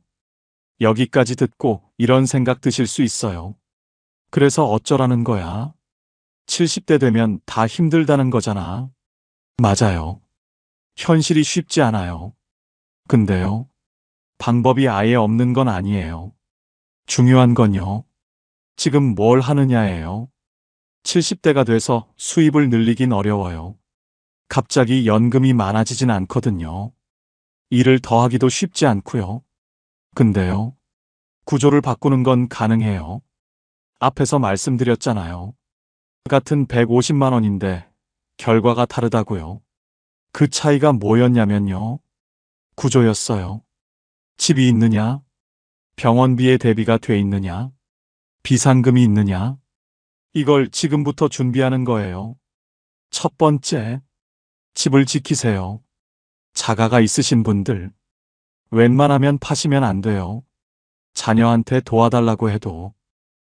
여기까지 듣고 이런 생각 드실 수 있어요. 그래서 어쩌라는 거야? 70대 되면 다 힘들다는 거잖아. 맞아요. 현실이 쉽지 않아요. 근데요, 방법이 아예 없는 건 아니에요. 중요한 건요, 지금 뭘 하느냐예요. 70대가 돼서 수입을 늘리긴 어려워요. 갑자기 연금이 많아지진 않거든요. 일을 더 하기도 쉽지 않고요. 근데요, 구조를 바꾸는 건 가능해요. 앞에서 말씀드렸잖아요. 같은 150만 원인데 결과가 다르다고요. 그 차이가 뭐였냐면요. 구조였어요. 집이 있느냐? 병원비에 대비가 돼 있느냐? 비상금이 있느냐? 이걸 지금부터 준비하는 거예요. 첫 번째, 집을 지키세요. 자가가 있으신 분들, 웬만하면 파시면 안 돼요. 자녀한테 도와달라고 해도,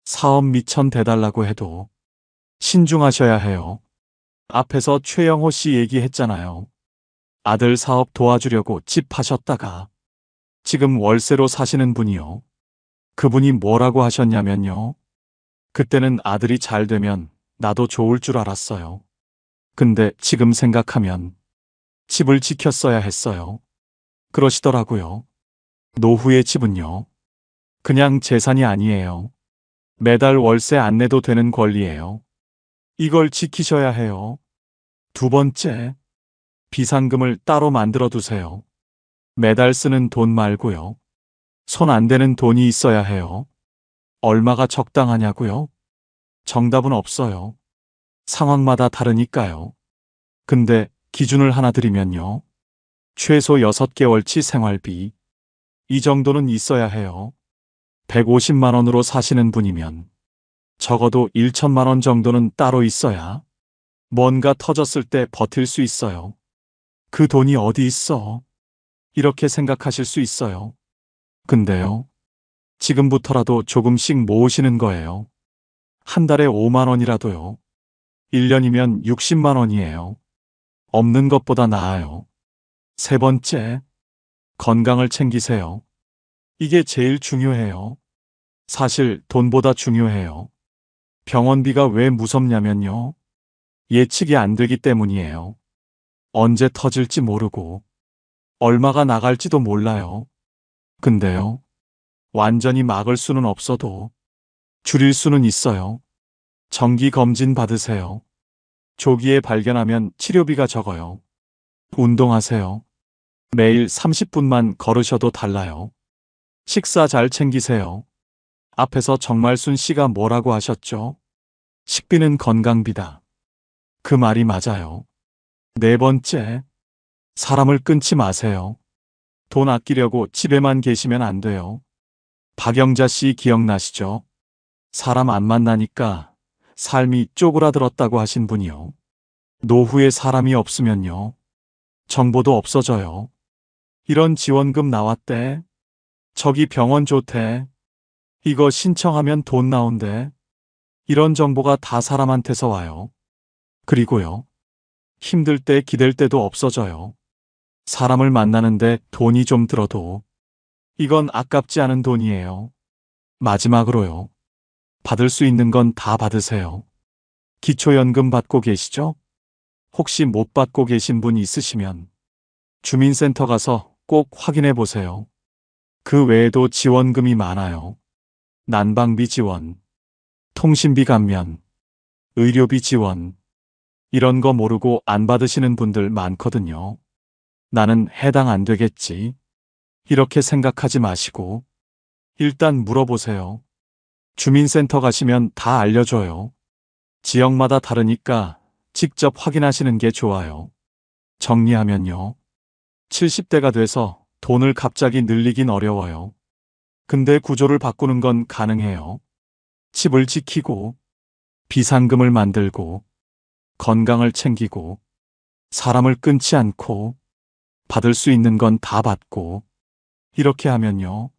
사업 미천 대달라고 해도, 신중하셔야 해요. 앞에서 최영호 씨 얘기했잖아요. 아들 사업 도와주려고 집 파셨다가, 지금 월세로 사시는 분이요. 그분이 뭐라고 하셨냐면요. 그때는 아들이 잘 되면 나도 좋을 줄 알았어요. 근데 지금 생각하면 집을 지켰어야 했어요. 그러시더라고요. 노후의 집은요. 그냥 재산이 아니에요. 매달 월세 안 내도 되는 권리예요. 이걸 지키셔야 해요. 두 번째, 비상금을 따로 만들어 두세요. 매달 쓰는 돈 말고요. 손 안 대는 돈이 있어야 해요. 얼마가 적당하냐고요? 정답은 없어요. 상황마다 다르니까요. 근데 기준을 하나 드리면요. 최소 6개월치 생활비. 이 정도는 있어야 해요. 150만 원으로 사시는 분이면 적어도 1천만 원 정도는 따로 있어야 뭔가 터졌을 때 버틸 수 있어요. 그 돈이 어디 있어? 이렇게 생각하실 수 있어요. 근데요, 지금부터라도 조금씩 모으시는 거예요. 한 달에 5만 원이라도요. 1년이면 60만 원이에요. 없는 것보다 나아요. 세 번째, 건강을 챙기세요. 이게 제일 중요해요. 사실 돈보다 중요해요. 병원비가 왜 무섭냐면요. 예측이 안 되기 때문이에요. 언제 터질지 모르고 얼마가 나갈지도 몰라요. 근데요, 완전히 막을 수는 없어도 줄일 수는 있어요. 정기 검진 받으세요. 조기에 발견하면 치료비가 적어요. 운동하세요. 매일 30분만 걸으셔도 달라요. 식사 잘 챙기세요. 앞에서 정말순 씨가 뭐라고 하셨죠? 식비는 건강비다. 그 말이 맞아요. 네 번째, 사람을 끊지 마세요. 돈 아끼려고 집에만 계시면 안 돼요. 박영자 씨 기억나시죠? 사람 안 만나니까 삶이 쪼그라들었다고 하신 분이요. 노후에 사람이 없으면요. 정보도 없어져요. 이런 지원금 나왔대. 저기 병원 좋대. 이거 신청하면 돈 나온대. 이런 정보가 다 사람한테서 와요. 그리고요. 힘들 때 기댈 때도 없어져요. 사람을 만나는데 돈이 좀 들어도 이건 아깝지 않은 돈이에요. 마지막으로요. 받을 수 있는 건 다 받으세요. 기초연금 받고 계시죠? 혹시 못 받고 계신 분 있으시면 주민센터 가서 꼭 확인해 보세요. 그 외에도 지원금이 많아요. 난방비 지원, 통신비 감면, 의료비 지원, 이런 거 모르고 안 받으시는 분들 많거든요. 나는 해당 안 되겠지. 이렇게 생각하지 마시고 일단 물어보세요. 주민센터 가시면 다 알려줘요. 지역마다 다르니까 직접 확인하시는 게 좋아요. 정리하면요. 70대가 돼서 돈을 갑자기 늘리긴 어려워요. 근데 구조를 바꾸는 건 가능해요. 집을 지키고, 비상금을 만들고, 건강을 챙기고, 사람을 끊지 않고, 받을 수 있는 건 다 받고, 이렇게 하면요.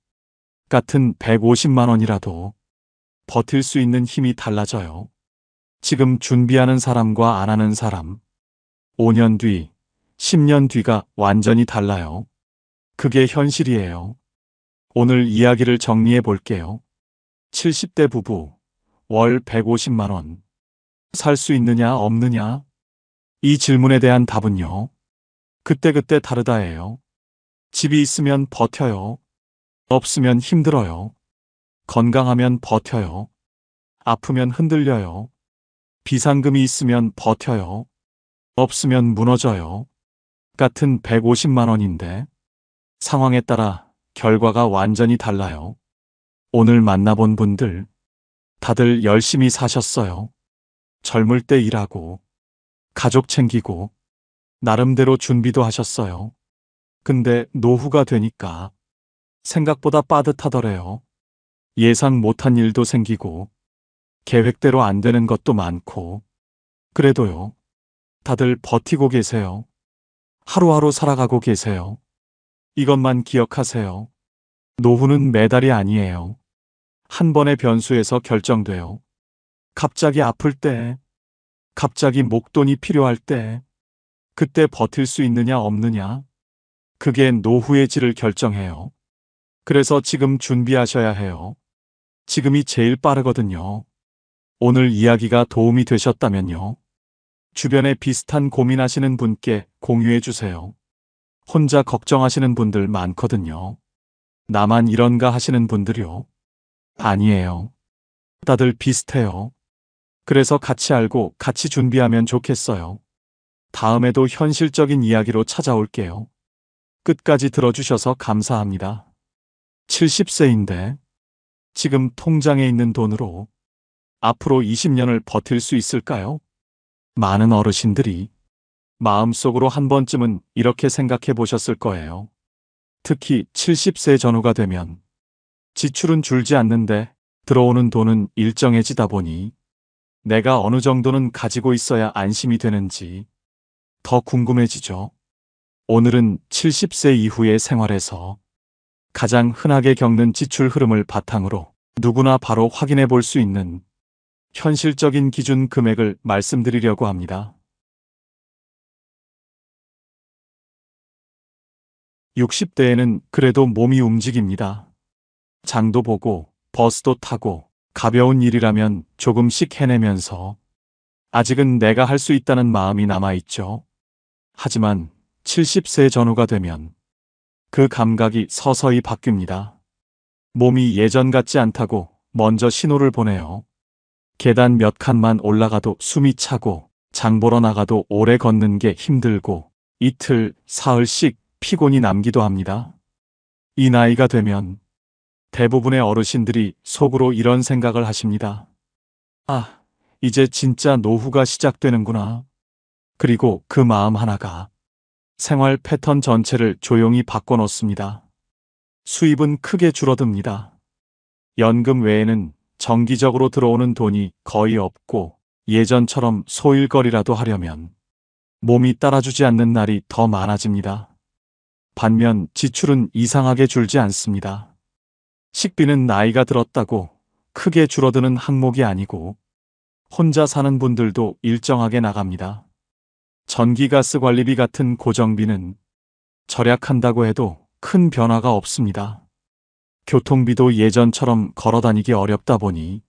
같은 150만 원이라도 버틸 수 있는 힘이 달라져요. 지금 준비하는 사람과 안 하는 사람, 5년 뒤, 10년 뒤가 완전히 달라요. 그게 현실이에요. 오늘 이야기를 정리해 볼게요. 70대 부부, 월 150만 원. 살 수 있느냐, 없느냐? 이 질문에 대한 답은요. 그때그때 다르다예요. 집이 있으면 버텨요. 없으면 힘들어요. 건강하면 버텨요. 아프면 흔들려요. 비상금이 있으면 버텨요. 없으면 무너져요. 같은 150만 원인데 상황에 따라 결과가 완전히 달라요. 오늘 만나본 분들 다들 열심히 사셨어요. 젊을 때 일하고 가족 챙기고 나름대로 준비도 하셨어요. 근데 노후가 되니까 생각보다 빠듯하더래요. 예상 못한 일도 생기고 계획대로 안 되는 것도 많고 그래도요. 다들 버티고 계세요. 하루하루 살아가고 계세요. 이것만 기억하세요. 노후는 매달이 아니에요. 한 번의 변수에서 결정돼요. 갑자기 아플 때, 갑자기 목돈이 필요할 때, 그때 버틸 수 있느냐 없느냐, 그게 노후의 질을 결정해요. 그래서 지금 준비하셔야 해요. 지금이 제일 빠르거든요. 오늘 이야기가 도움이 되셨다면요. 주변에 비슷한 고민하시는 분께 공유해 주세요. 혼자 걱정하시는 분들 많거든요. 나만 이런가 하시는 분들이요. 아니에요. 다들 비슷해요. 그래서 같이 알고 같이 준비하면 좋겠어요. 다음에도 현실적인 이야기로 찾아올게요. 끝까지 들어주셔서 감사합니다. 70세인데 지금 통장에 있는 돈으로 앞으로 20년을 버틸 수 있을까요? 많은 어르신들이 마음속으로 한 번쯤은 이렇게 생각해 보셨을 거예요. 특히 70세 전후가 되면 지출은 줄지 않는데 들어오는 돈은 일정해지다 보니 내가 어느 정도는 가지고 있어야 안심이 되는지 더 궁금해지죠. 오늘은 70세 이후의 생활에서 가장 흔하게 겪는 지출 흐름을 바탕으로 누구나 바로 확인해 볼 수 있는 현실적인 기준 금액을 말씀드리려고 합니다. 60대에는 그래도 몸이 움직입니다. 장도 보고 버스도 타고 가벼운 일이라면 조금씩 해내면서 아직은 내가 할 수 있다는 마음이 남아있죠. 하지만 70세 전후가 되면 그 감각이 서서히 바뀝니다. 몸이 예전 같지 않다고 먼저 신호를 보내요. 계단 몇 칸만 올라가도 숨이 차고 장 보러 나가도 오래 걷는 게 힘들고 이틀, 사흘씩 피곤이 남기도 합니다. 이 나이가 되면 대부분의 어르신들이 속으로 이런 생각을 하십니다. 아, 이제 진짜 노후가 시작되는구나. 그리고 그 마음 하나가 생활 패턴 전체를 조용히 바꿔놓습니다. 수입은 크게 줄어듭니다. 연금 외에는 정기적으로 들어오는 돈이 거의 없고 예전처럼 소일거리라도 하려면 몸이 따라주지 않는 날이 더 많아집니다. 반면 지출은 이상하게 줄지 않습니다. 식비는 나이가 들었다고 크게 줄어드는 항목이 아니고 혼자 사는 분들도 일정하게 나갑니다. 전기가스 관리비 같은 고정비는 절약한다고 해도 큰 변화가 없습니다. 교통비도 예전처럼 걸어 다니기 어렵다 보니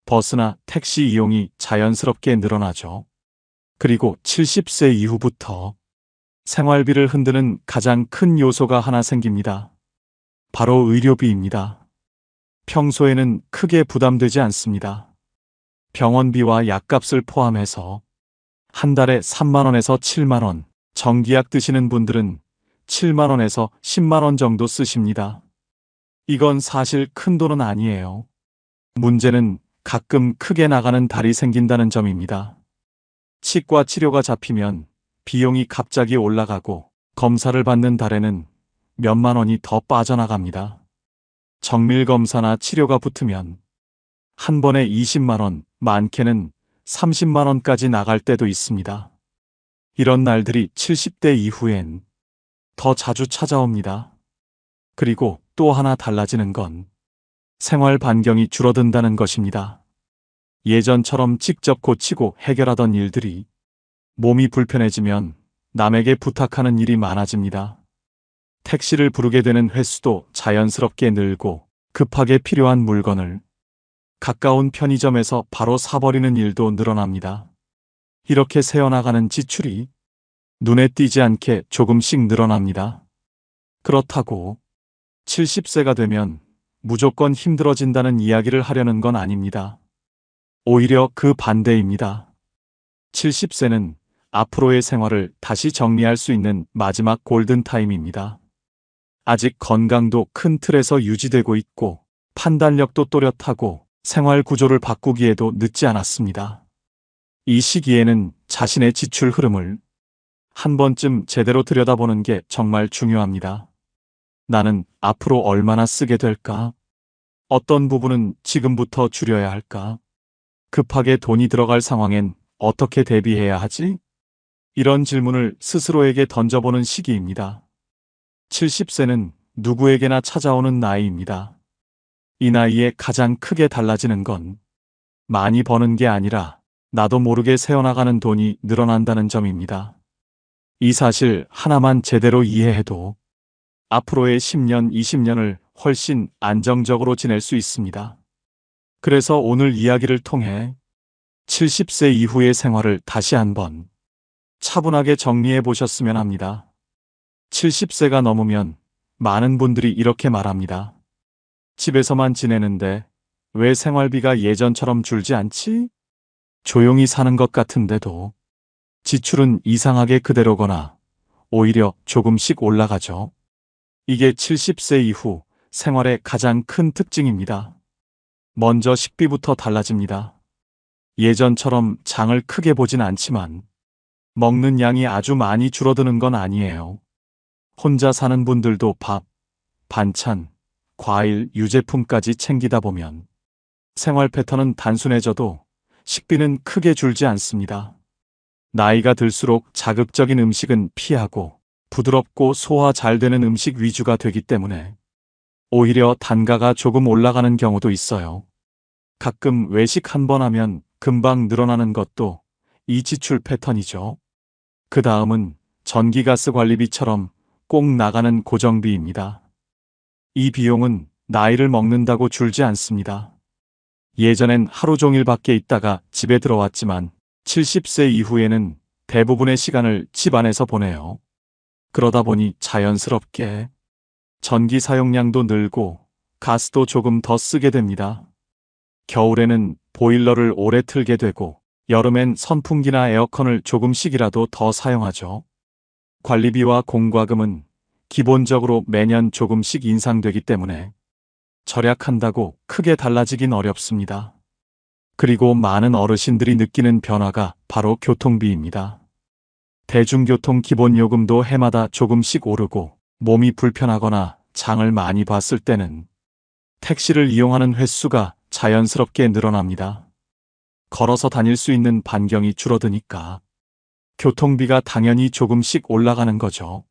버스나 택시 이용이 자연스럽게 늘어나죠. 그리고 70세 이후부터 생활비를 흔드는 가장 큰 요소가 하나 생깁니다. 바로 의료비입니다. 평소에는 크게 부담되지 않습니다. 병원비와 약값을 포함해서 한 달에 3만 원에서 7만 원, 정기약 드시는 분들은 7만 원에서 10만 원 정도 쓰십니다. 이건 사실 큰 돈은 아니에요. 문제는 가끔 크게 나가는 달이 생긴다는 점입니다. 치과 치료가 잡히면 비용이 갑자기 올라가고 검사를 받는 달에는 몇만 원이 더 빠져나갑니다. 정밀 검사나 치료가 붙으면 한 번에 20만 원, 많게는 30만 원까지 나갈 때도 있습니다. 이런 날들이 70대 이후엔 더 자주 찾아옵니다. 그리고 또 하나 달라지는 건 생활 반경이 줄어든다는 것입니다. 예전처럼 직접 고치고 해결하던 일들이 몸이 불편해지면 남에게 부탁하는 일이 많아집니다. 택시를 부르게 되는 횟수도 자연스럽게 늘고 급하게 필요한 물건을 가까운 편의점에서 바로 사버리는 일도 늘어납니다. 이렇게 새어나가는 지출이 눈에 띄지 않게 조금씩 늘어납니다. 그렇다고 70세가 되면 무조건 힘들어진다는 이야기를 하려는 건 아닙니다. 오히려 그 반대입니다. 70세는 앞으로의 생활을 다시 정리할 수 있는 마지막 골든타임입니다. 아직 건강도 큰 틀에서 유지되고 있고 판단력도 또렷하고 생활 구조를 바꾸기에도 늦지 않았습니다. 이 시기에는 자신의 지출 흐름을 한 번쯤 제대로 들여다보는 게 정말 중요합니다. 나는 앞으로 얼마나 쓰게 될까? 어떤 부분은 지금부터 줄여야 할까? 급하게 돈이 들어갈 상황엔 어떻게 대비해야 하지? 이런 질문을 스스로에게 던져보는 시기입니다. 70세는 누구에게나 찾아오는 나이입니다. 이 나이에 가장 크게 달라지는 건 많이 버는 게 아니라 나도 모르게 새어나가는 돈이 늘어난다는 점입니다. 이 사실 하나만 제대로 이해해도 앞으로의 10년, 20년을 훨씬 안정적으로 지낼 수 있습니다. 그래서 오늘 이야기를 통해 70세 이후의 생활을 다시 한번 차분하게 정리해 보셨으면 합니다. 70세가 넘으면 많은 분들이 이렇게 말합니다. 집에서만 지내는데 왜 생활비가 예전처럼 줄지 않지? 조용히 사는 것 같은데도 지출은 이상하게 그대로거나 오히려 조금씩 올라가죠. 이게 70세 이후 생활의 가장 큰 특징입니다. 먼저 식비부터 달라집니다. 예전처럼 장을 크게 보진 않지만 먹는 양이 아주 많이 줄어드는 건 아니에요. 혼자 사는 분들도 밥, 반찬, 과일, 유제품까지 챙기다 보면 생활 패턴은 단순해져도 식비는 크게 줄지 않습니다. 나이가 들수록 자극적인 음식은 피하고 부드럽고 소화 잘 되는 음식 위주가 되기 때문에 오히려 단가가 조금 올라가는 경우도 있어요. 가끔 외식 한 번 하면 금방 늘어나는 것도 이 지출 패턴이죠. 그 다음은 전기가스 관리비처럼 꼭 나가는 고정비입니다. 이 비용은 나이를 먹는다고 줄지 않습니다. 예전엔 하루 종일 밖에 있다가 집에 들어왔지만 70세 이후에는 대부분의 시간을 집 안에서 보내요. 그러다 보니 자연스럽게 전기 사용량도 늘고 가스도 조금 더 쓰게 됩니다. 겨울에는 보일러를 오래 틀게 되고 여름엔 선풍기나 에어컨을 조금씩이라도 더 사용하죠. 관리비와 공과금은 기본적으로 매년 조금씩 인상되기 때문에 절약한다고 크게 달라지긴 어렵습니다. 그리고 많은 어르신들이 느끼는 변화가 바로 교통비입니다. 대중교통 기본요금도 해마다 조금씩 오르고 몸이 불편하거나 장을 많이 봤을 때는 택시를 이용하는 횟수가 자연스럽게 늘어납니다. 걸어서 다닐 수 있는 반경이 줄어드니까 교통비가 당연히 조금씩 올라가는 거죠.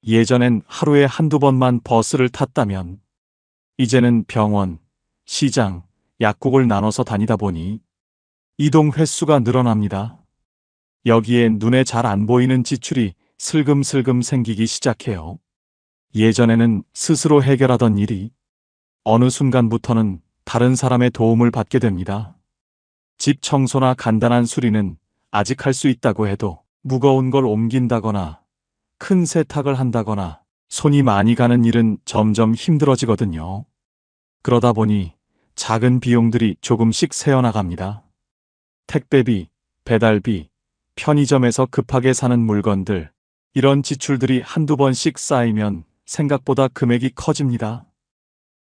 예전엔 하루에 한두 번만 버스를 탔다면 이제는 병원, 시장, 약국을 나눠서 다니다 보니 이동 횟수가 늘어납니다. 여기에 눈에 잘 안 보이는 지출이 슬금슬금 생기기 시작해요. 예전에는 스스로 해결하던 일이 어느 순간부터는 다른 사람의 도움을 받게 됩니다. 집 청소나 간단한 수리는 아직 할 수 있다고 해도 무거운 걸 옮긴다거나 큰 세탁을 한다거나 손이 많이 가는 일은 점점 힘들어지거든요. 그러다 보니 작은 비용들이 조금씩 새어나갑니다. 택배비, 배달비, 편의점에서 급하게 사는 물건들, 이런 지출들이 한두 번씩 쌓이면 생각보다 금액이 커집니다.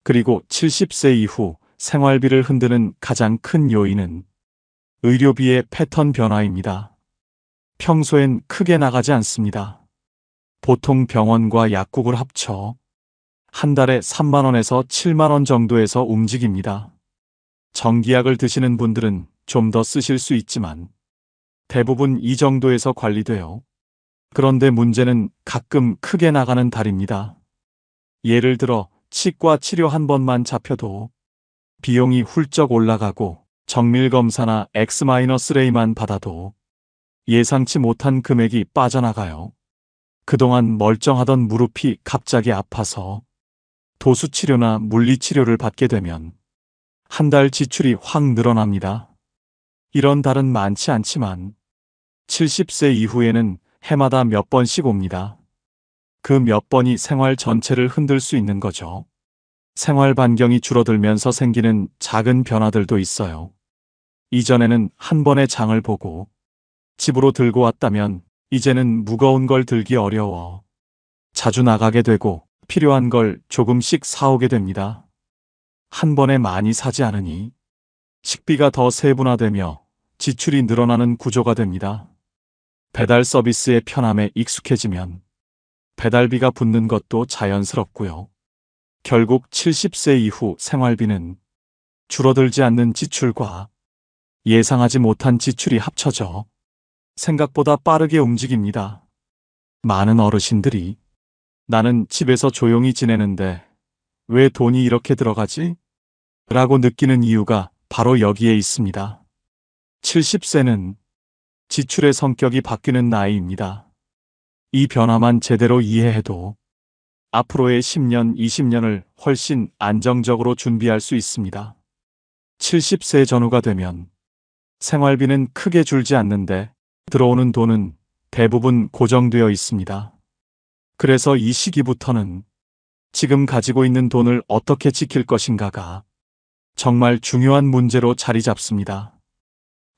그리고 70세 이후 생활비를 흔드는 가장 큰 요인은 의료비의 패턴 변화입니다. 평소엔 크게 나가지 않습니다. 보통 병원과 약국을 합쳐 한 달에 3만 원에서 7만 원 정도에서 움직입니다. 정기약을 드시는 분들은 좀 더 쓰실 수 있지만 대부분 이 정도에서 관리돼요. 그런데 문제는 가끔 크게 나가는 달입니다. 예를 들어 치과 치료 한 번만 잡혀도 비용이 훌쩍 올라가고 정밀검사나 X-레이만 받아도 예상치 못한 금액이 빠져나가요. 그동안 멀쩡하던 무릎이 갑자기 아파서 도수치료나 물리치료를 받게 되면 한 달 지출이 확 늘어납니다. 이런 달은 많지 않지만 70세 이후에는 해마다 몇 번씩 옵니다. 그 몇 번이 생활 전체를 흔들 수 있는 거죠. 생활 반경이 줄어들면서 생기는 작은 변화들도 있어요. 이전에는 한 번에 장을 보고 집으로 들고 왔다면 이제는 무거운 걸 들기 어려워 자주 나가게 되고 필요한 걸 조금씩 사오게 됩니다. 한 번에 많이 사지 않으니 식비가 더 세분화되며 지출이 늘어나는 구조가 됩니다. 배달 서비스의 편함에 익숙해지면 배달비가 붙는 것도 자연스럽고요. 결국 70세 이후 생활비는 줄어들지 않는 지출과 예상하지 못한 지출이 합쳐져 생각보다 빠르게 움직입니다. 많은 어르신들이 나는 집에서 조용히 지내는데 왜 돈이 이렇게 들어가지? 라고 느끼는 이유가 바로 여기에 있습니다. 70세는 지출의 성격이 바뀌는 나이입니다. 이 변화만 제대로 이해해도 앞으로의 10년, 20년을 훨씬 안정적으로 준비할 수 있습니다. 70세 전후가 되면 생활비는 크게 줄지 않는데 들어오는 돈은 대부분 고정되어 있습니다. 그래서 이 시기부터는 지금 가지고 있는 돈을 어떻게 지킬 것인가가 정말 중요한 문제로 자리 잡습니다.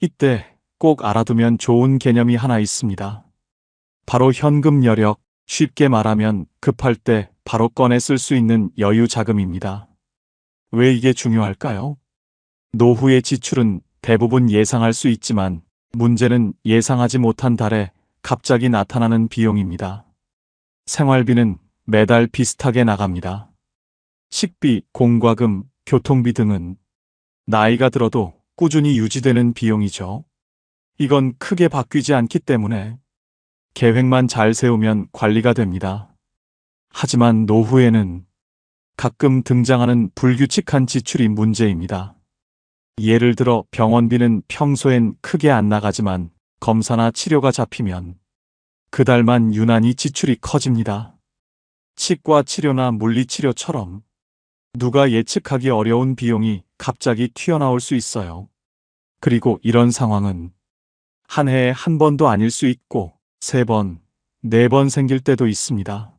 이때 꼭 알아두면 좋은 개념이 하나 있습니다. 바로 현금 여력, 쉽게 말하면 급할 때 바로 꺼내 쓸 수 있는 여유 자금입니다. 왜 이게 중요할까요? 노후의 지출은 대부분 예상할 수 있지만 문제는 예상하지 못한 달에 갑자기 나타나는 비용입니다. 생활비는 매달 비슷하게 나갑니다. 식비, 공과금, 교통비 등은 나이가 들어도 꾸준히 유지되는 비용이죠. 이건 크게 바뀌지 않기 때문에 계획만 잘 세우면 관리가 됩니다. 하지만 노후에는 가끔 등장하는 불규칙한 지출이 문제입니다. 예를 들어 병원비는 평소엔 크게 안 나가지만 검사나 치료가 잡히면 그달만 유난히 지출이 커집니다. 치과 치료나 물리치료처럼 누가 예측하기 어려운 비용이 갑자기 튀어나올 수 있어요. 그리고 이런 상황은 한 해에 한 번도 아닐 수 있고 3번, 4번 생길 때도 있습니다.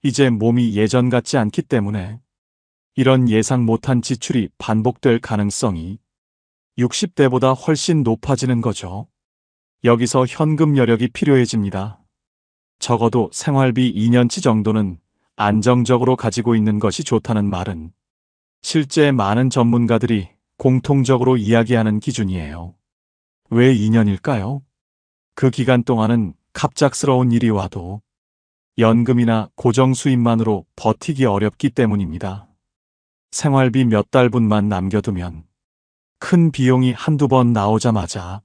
이제 몸이 예전 같지 않기 때문에 이런 예상 못한 지출이 반복될 가능성이 60대보다 훨씬 높아지는 거죠. 여기서 현금 여력이 필요해집니다. 적어도 생활비 2년치 정도는 안정적으로 가지고 있는 것이 좋다는 말은 실제 많은 전문가들이 공통적으로 이야기하는 기준이에요. 왜 2년일까요? 그 기간 동안은 갑작스러운 일이 와도 연금이나 고정 수입만으로 버티기 어렵기 때문입니다. 생활비 몇 달분만 남겨두면 큰 비용이 한두 번 나오자마자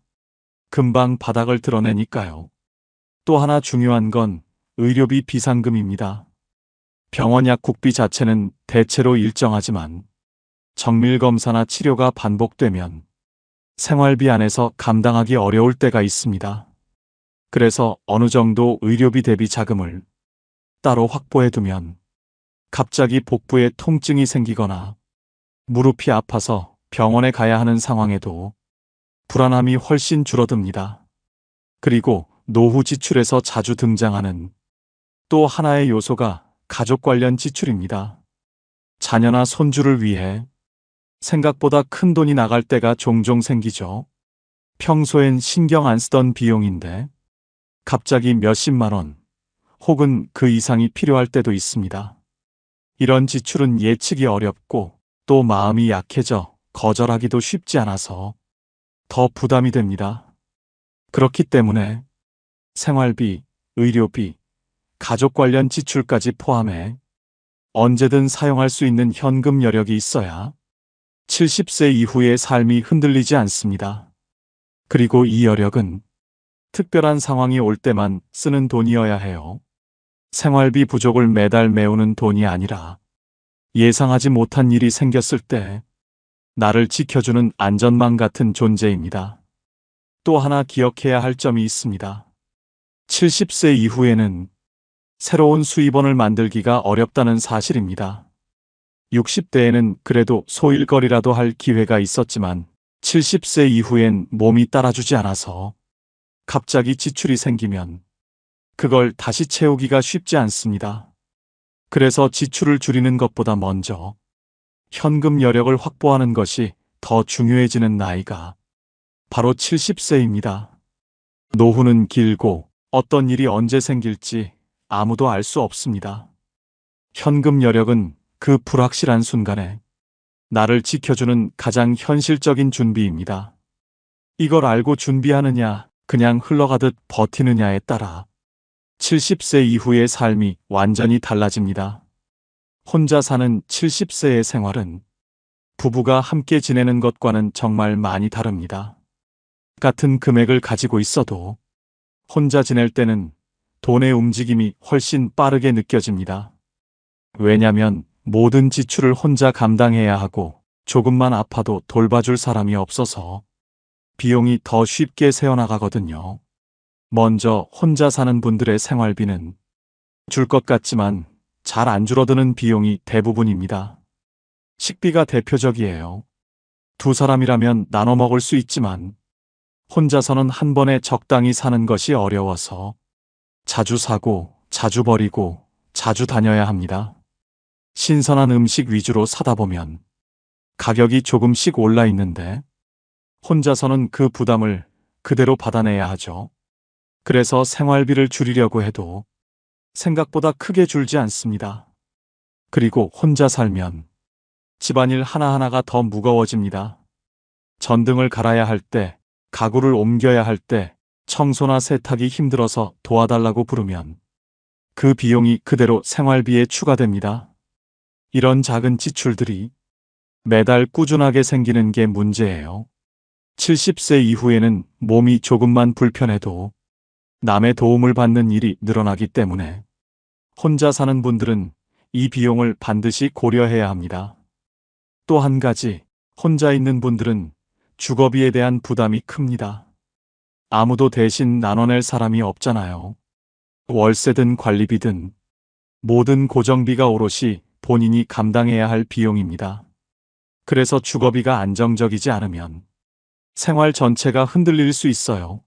금방 바닥을 드러내니까요. 또 하나 중요한 건 의료비 비상금입니다. 병원 약국비 자체는 대체로 일정하지만 정밀검사나 치료가 반복되면 생활비 안에서 감당하기 어려울 때가 있습니다. 그래서 어느 정도 의료비 대비 자금을 따로 확보해두면 갑자기 복부에 통증이 생기거나 무릎이 아파서 병원에 가야 하는 상황에도 불안함이 훨씬 줄어듭니다. 그리고 노후 지출에서 자주 등장하는 또 하나의 요소가 가족 관련 지출입니다. 자녀나 손주를 위해 생각보다 큰 돈이 나갈 때가 종종 생기죠. 평소엔 신경 안 쓰던 비용인데 갑자기 몇십만 원 혹은 그 이상이 필요할 때도 있습니다. 이런 지출은 예측이 어렵고 또 마음이 약해져 거절하기도 쉽지 않아서 더 부담이 됩니다. 그렇기 때문에 생활비, 의료비, 가족 관련 지출까지 포함해 언제든 사용할 수 있는 현금 여력이 있어야 70세 이후의 삶이 흔들리지 않습니다. 그리고 이 여력은 특별한 상황이 올 때만 쓰는 돈이어야 해요. 생활비 부족을 매달 메우는 돈이 아니라 예상하지 못한 일이 생겼을 때 나를 지켜주는 안전망 같은 존재입니다. 또 하나 기억해야 할 점이 있습니다. 70세 이후에는 새로운 수입원을 만들기가 어렵다는 사실입니다. 60대에는 그래도 소일거리라도 할 기회가 있었지만 70세 이후엔 몸이 따라주지 않아서 갑자기 지출이 생기면 그걸 다시 채우기가 쉽지 않습니다. 그래서 지출을 줄이는 것보다 먼저 현금 여력을 확보하는 것이 더 중요해지는 나이가 바로 70세입니다. 노후는 길고 어떤 일이 언제 생길지 아무도 알 수 없습니다. 현금 여력은 그 불확실한 순간에 나를 지켜주는 가장 현실적인 준비입니다. 이걸 알고 준비하느냐, 그냥 흘러가듯 버티느냐에 따라 70세 이후의 삶이 완전히 달라집니다. 혼자 사는 70세의 생활은 부부가 함께 지내는 것과는 정말 많이 다릅니다. 같은 금액을 가지고 있어도 혼자 지낼 때는 돈의 움직임이 훨씬 빠르게 느껴집니다. 왜냐면 모든 지출을 혼자 감당해야 하고 조금만 아파도 돌봐줄 사람이 없어서 비용이 더 쉽게 새어나가거든요. 먼저 혼자 사는 분들의 생활비는 줄 것 같지만 잘 안 줄어드는 비용이 대부분입니다. 식비가 대표적이에요. 두 사람이라면 나눠 먹을 수 있지만 혼자서는 한 번에 적당히 사는 것이 어려워서 자주 사고 자주 버리고 자주 다녀야 합니다. 신선한 음식 위주로 사다 보면 가격이 조금씩 올라 있는데 혼자서는 그 부담을 그대로 받아내야 하죠. 그래서 생활비를 줄이려고 해도 생각보다 크게 줄지 않습니다. 그리고 혼자 살면 집안일 하나하나가 더 무거워집니다. 전등을 갈아야 할 때, 가구를 옮겨야 할 때, 청소나 세탁이 힘들어서 도와달라고 부르면 그 비용이 그대로 생활비에 추가됩니다. 이런 작은 지출들이 매달 꾸준하게 생기는 게 문제예요. 70세 이후에는 몸이 조금만 불편해도 남의 도움을 받는 일이 늘어나기 때문에 혼자 사는 분들은 이 비용을 반드시 고려해야 합니다. 또 한 가지, 혼자 있는 분들은 주거비에 대한 부담이 큽니다. 아무도 대신 나눠낼 사람이 없잖아요. 월세든 관리비든 모든 고정비가 오롯이 본인이 감당해야 할 비용입니다. 그래서 주거비가 안정적이지 않으면 생활 전체가 흔들릴 수 있어요.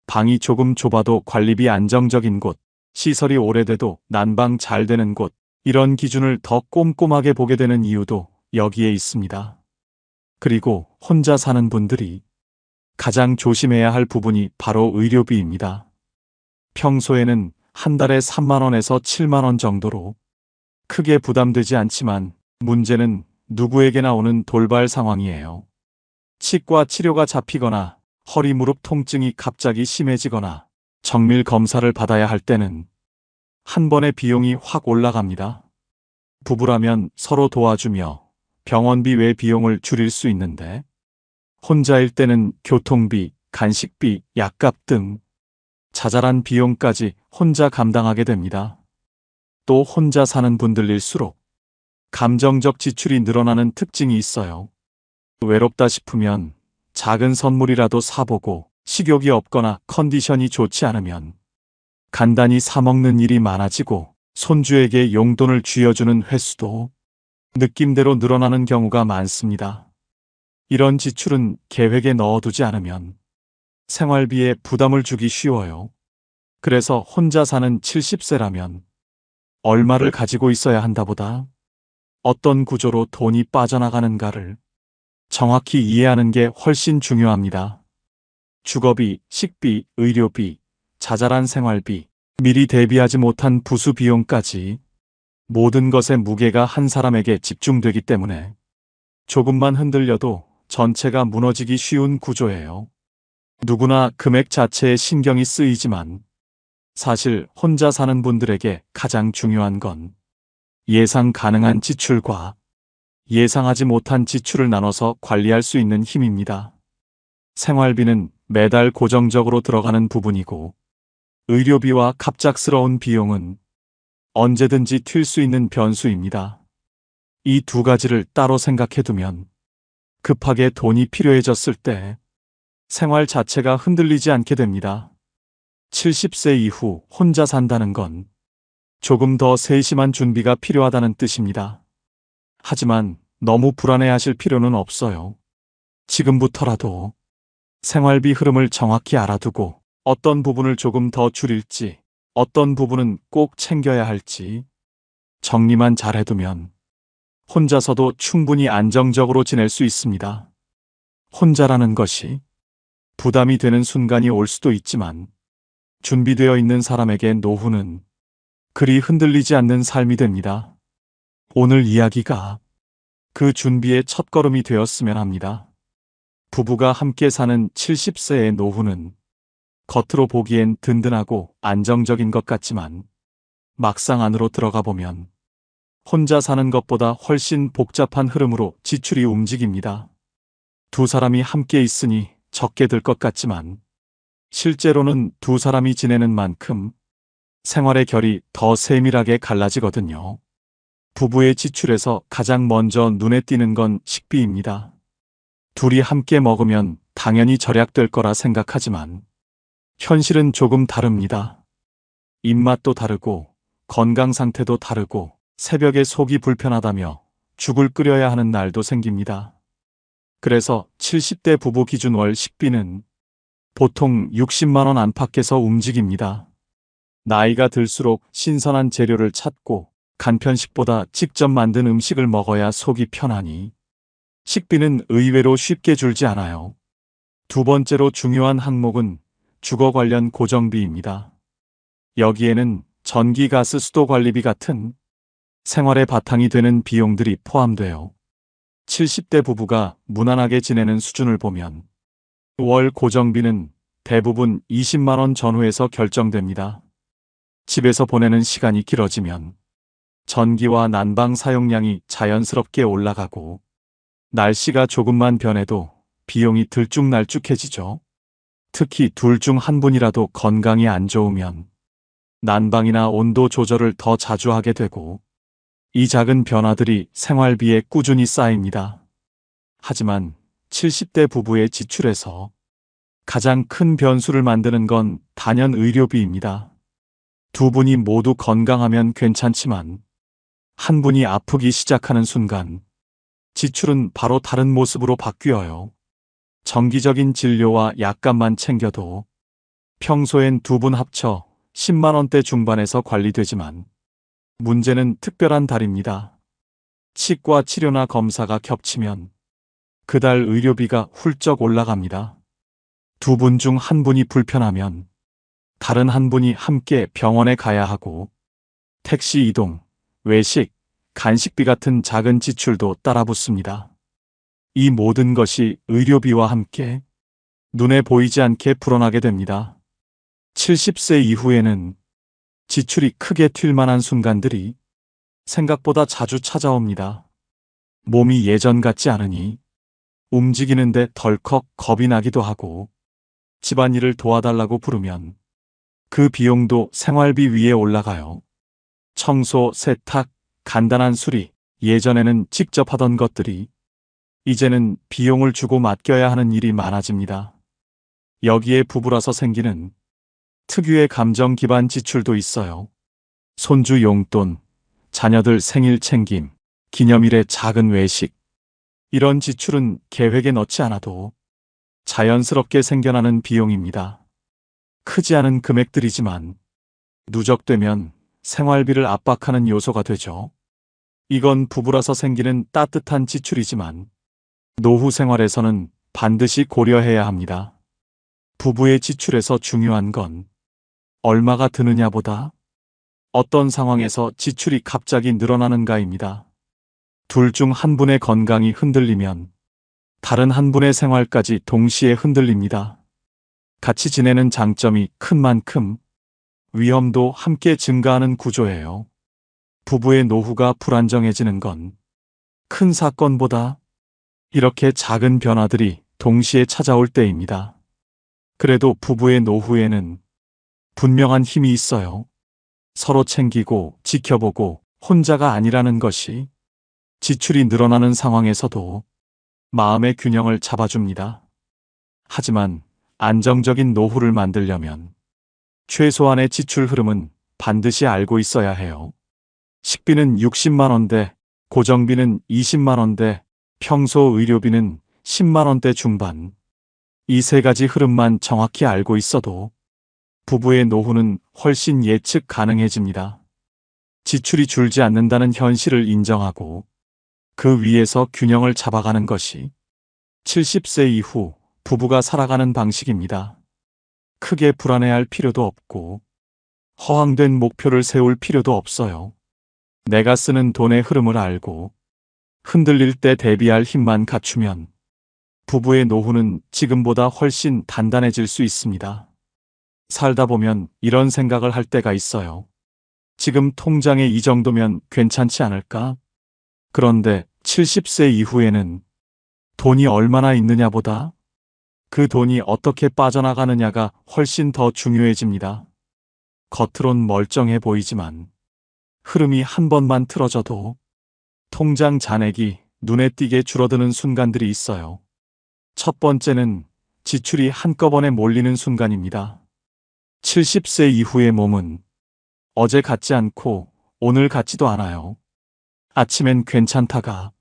방이 조금 좁아도 관리비 안정적인 곳, 시설이 오래돼도 난방 잘 되는 곳, 이런 기준을 더 꼼꼼하게 보게 되는 이유도 여기에 있습니다. 그리고 혼자 사는 분들이 가장 조심해야 할 부분이 바로 의료비입니다. 평소에는 한 달에 3만 원에서 7만 원 정도로 크게 부담되지 않지만 문제는 누구에게나 오는 돌발 상황이에요. 치과 치료가 잡히거나 허리 무릎 통증이 갑자기 심해지거나 정밀 검사를 받아야 할 때는 한 번에 비용이 확 올라갑니다. 부부라면 서로 도와주며 병원비 외 비용을 줄일 수 있는데, 혼자일 때는 교통비, 간식비, 약값 등 자잘한 비용까지 혼자 감당하게 됩니다. 또 혼자 사는 분들일수록 감정적 지출이 늘어나는 특징이 있어요. 외롭다 싶으면 작은 선물이라도 사보고, 식욕이 없거나 컨디션이 좋지 않으면 간단히 사먹는 일이 많아지고, 손주에게 용돈을 쥐어주는 횟수도 느낌대로 늘어나는 경우가 많습니다. 이런 지출은 계획에 넣어두지 않으면 생활비에 부담을 주기 쉬워요. 그래서 혼자 사는 70세라면 얼마를 가지고 있어야 한다보다 어떤 구조로 돈이 빠져나가는가를 정확히 이해하는 게 훨씬 중요합니다. 주거비, 식비, 의료비, 자잘한 생활비, 미리 대비하지 못한 부수 비용까지 모든 것의 무게가 한 사람에게 집중되기 때문에 조금만 흔들려도 전체가 무너지기 쉬운 구조예요. 누구나 금액 자체에 신경이 쓰이지만 사실 혼자 사는 분들에게 가장 중요한 건 예상 가능한 지출과 예상하지 못한 지출을 나눠서 관리할 수 있는 힘입니다. 생활비는 매달 고정적으로 들어가는 부분이고, 의료비와 갑작스러운 비용은 언제든지 튈 수 있는 변수입니다. 이 두 가지를 따로 생각해두면 급하게 돈이 필요해졌을 때 생활 자체가 흔들리지 않게 됩니다. 70세 이후 혼자 산다는 건 조금 더 세심한 준비가 필요하다는 뜻입니다. 하지만 너무 불안해하실 필요는 없어요. 지금부터라도 생활비 흐름을 정확히 알아두고 어떤 부분을 조금 더 줄일지, 어떤 부분은 꼭 챙겨야 할지 정리만 잘 해두면 혼자서도 충분히 안정적으로 지낼 수 있습니다. 혼자라는 것이 부담이 되는 순간이 올 수도 있지만 준비되어 있는 사람에게 노후는 그리 흔들리지 않는 삶이 됩니다. 오늘 이야기가 그 준비의 첫걸음이 되었으면 합니다. 부부가 함께 사는 70세의 노후는 겉으로 보기엔 든든하고 안정적인 것 같지만 막상 안으로 들어가 보면 혼자 사는 것보다 훨씬 복잡한 흐름으로 지출이 움직입니다. 두 사람이 함께 있으니 적게 들 것 같지만 실제로는 두 사람이 지내는 만큼 생활의 결이 더 세밀하게 갈라지거든요. 부부의 지출에서 가장 먼저 눈에 띄는 건 식비입니다. 둘이 함께 먹으면 당연히 절약될 거라 생각하지만 현실은 조금 다릅니다. 입맛도 다르고 건강 상태도 다르고 새벽에 속이 불편하다며 죽을 끓여야 하는 날도 생깁니다. 그래서 70대 부부 기준 월 식비는 보통 60만 원 안팎에서 움직입니다. 나이가 들수록 신선한 재료를 찾고 간편식보다 직접 만든 음식을 먹어야 속이 편하니 식비는 의외로 쉽게 줄지 않아요. 두 번째로 중요한 항목은 주거 관련 고정비입니다. 여기에는 전기, 가스, 수도 관리비 같은 생활의 바탕이 되는 비용들이 포함돼요. 70대 부부가 무난하게 지내는 수준을 보면 월 고정비는 대부분 20만 원 전후에서 결정됩니다. 집에서 보내는 시간이 길어지면 전기와 난방 사용량이 자연스럽게 올라가고 날씨가 조금만 변해도 비용이 들쭉날쭉해지죠. 특히 둘 중 한 분이라도 건강이 안 좋으면 난방이나 온도 조절을 더 자주 하게 되고 이 작은 변화들이 생활비에 꾸준히 쌓입니다. 하지만 70대 부부의 지출에서 가장 큰 변수를 만드는 건 단연 의료비입니다. 두 분이 모두 건강하면 괜찮지만 한 분이 아프기 시작하는 순간 지출은 바로 다른 모습으로 바뀌어요. 정기적인 진료와 약값만 챙겨도 평소엔 두 분 합쳐 10만 원대 중반에서 관리되지만 문제는 특별한 달입니다. 치과 치료나 검사가 겹치면 그달 의료비가 훌쩍 올라갑니다. 두 분 중 한 분이 불편하면 다른 한 분이 함께 병원에 가야 하고 택시 이동, 외식, 간식비 같은 작은 지출도 따라 붙습니다. 이 모든 것이 의료비와 함께 눈에 보이지 않게 불어나게 됩니다. 70세 이후에는 지출이 크게 튈 만한 순간들이 생각보다 자주 찾아옵니다. 몸이 예전 같지 않으니 움직이는데 덜컥 겁이 나기도 하고 집안일을 도와달라고 부르면 그 비용도 생활비 위에 올라가요. 청소, 세탁, 간단한 수리, 예전에는 직접 하던 것들이 이제는 비용을 주고 맡겨야 하는 일이 많아집니다. 여기에 부부라서 생기는 특유의 감정 기반 지출도 있어요. 손주 용돈, 자녀들 생일 챙김, 기념일의 작은 외식. 이런 지출은 계획에 넣지 않아도 자연스럽게 생겨나는 비용입니다. 크지 않은 금액들이지만 누적되면 생활비를 압박하는 요소가 되죠. 이건 부부라서 생기는 따뜻한 지출이지만 노후 생활에서는 반드시 고려해야 합니다. 부부의 지출에서 중요한 건 얼마가 드느냐보다 어떤 상황에서 지출이 갑자기 늘어나는가입니다. 둘 중 한 분의 건강이 흔들리면 다른 한 분의 생활까지 동시에 흔들립니다. 같이 지내는 장점이 큰 만큼 위험도 함께 증가하는 구조예요. 부부의 노후가 불안정해지는 건 큰 사건보다 이렇게 작은 변화들이 동시에 찾아올 때입니다. 그래도 부부의 노후에는 분명한 힘이 있어요. 서로 챙기고 지켜보고 혼자가 아니라는 것이 지출이 늘어나는 상황에서도 마음의 균형을 잡아줍니다. 하지만 안정적인 노후를 만들려면 최소한의 지출 흐름은 반드시 알고 있어야 해요. 식비는 60만 원대, 고정비는 20만 원대, 평소 의료비는 10만 원대 중반. 이 세 가지 흐름만 정확히 알고 있어도 부부의 노후는 훨씬 예측 가능해집니다. 지출이 줄지 않는다는 현실을 인정하고 그 위에서 균형을 잡아가는 것이 70세 이후 부부가 살아가는 방식입니다. 크게 불안해할 필요도 없고 허황된 목표를 세울 필요도 없어요. 내가 쓰는 돈의 흐름을 알고 흔들릴 때 대비할 힘만 갖추면 부부의 노후는 지금보다 훨씬 단단해질 수 있습니다. 살다 보면 이런 생각을 할 때가 있어요. 지금 통장에 이 정도면 괜찮지 않을까? 그런데 70세 이후에는 돈이 얼마나 있느냐보다 그 돈이 어떻게 빠져나가느냐가 훨씬 더 중요해집니다. 겉으론 멀쩡해 보이지만 흐름이 한 번만 틀어져도 통장 잔액이 눈에 띄게 줄어드는 순간들이 있어요. 첫 번째는 지출이 한꺼번에 몰리는 순간입니다. 70세 이후의 몸은 어제 같지 않고 오늘 같지도 않아요. 아침엔 괜찮다가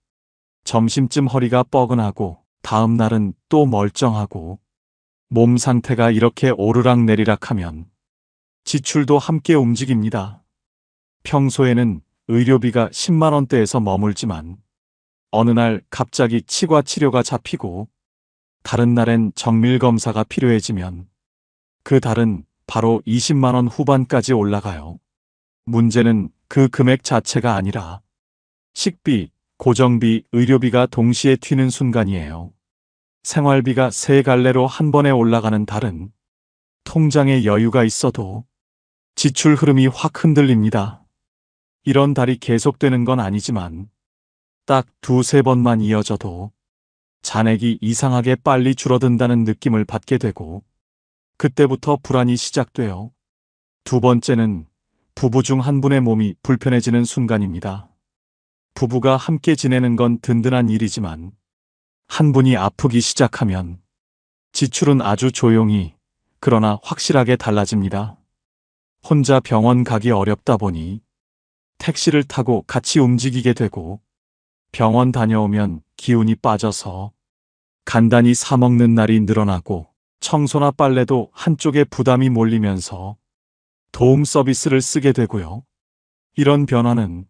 점심쯤 허리가 뻐근하고 다음 날은 또 멀쩡하고 몸 상태가 이렇게 오르락내리락 하면 지출도 함께 움직입니다. 평소에는 의료비가 10만 원대에서 머물지만 어느 날 갑자기 치과 치료가 잡히고 다른 날엔 정밀 검사가 필요해지면 그 달은 바로 20만 원 후반까지 올라가요. 문제는 그 금액 자체가 아니라 식비, 고정비, 의료비가 동시에 튀는 순간이에요. 생활비가 세 갈래로 한 번에 올라가는 달은 통장에 여유가 있어도 지출 흐름이 확 흔들립니다. 이런 달이 계속되는 건 아니지만 딱 두세 번만 이어져도 잔액이 이상하게 빨리 줄어든다는 느낌을 받게 되고 그때부터 불안이 시작돼요. 두 번째는 부부 중 한 분의 몸이 불편해지는 순간입니다. 부부가 함께 지내는 건 든든한 일이지만 한 분이 아프기 시작하면 지출은 아주 조용히 그러나 확실하게 달라집니다. 혼자 병원 가기 어렵다 보니 택시를 타고 같이 움직이게 되고 병원 다녀오면 기운이 빠져서 간단히 사 먹는 날이 늘어나고 청소나 빨래도 한쪽에 부담이 몰리면서 도움 서비스를 쓰게 되고요. 이런 변화는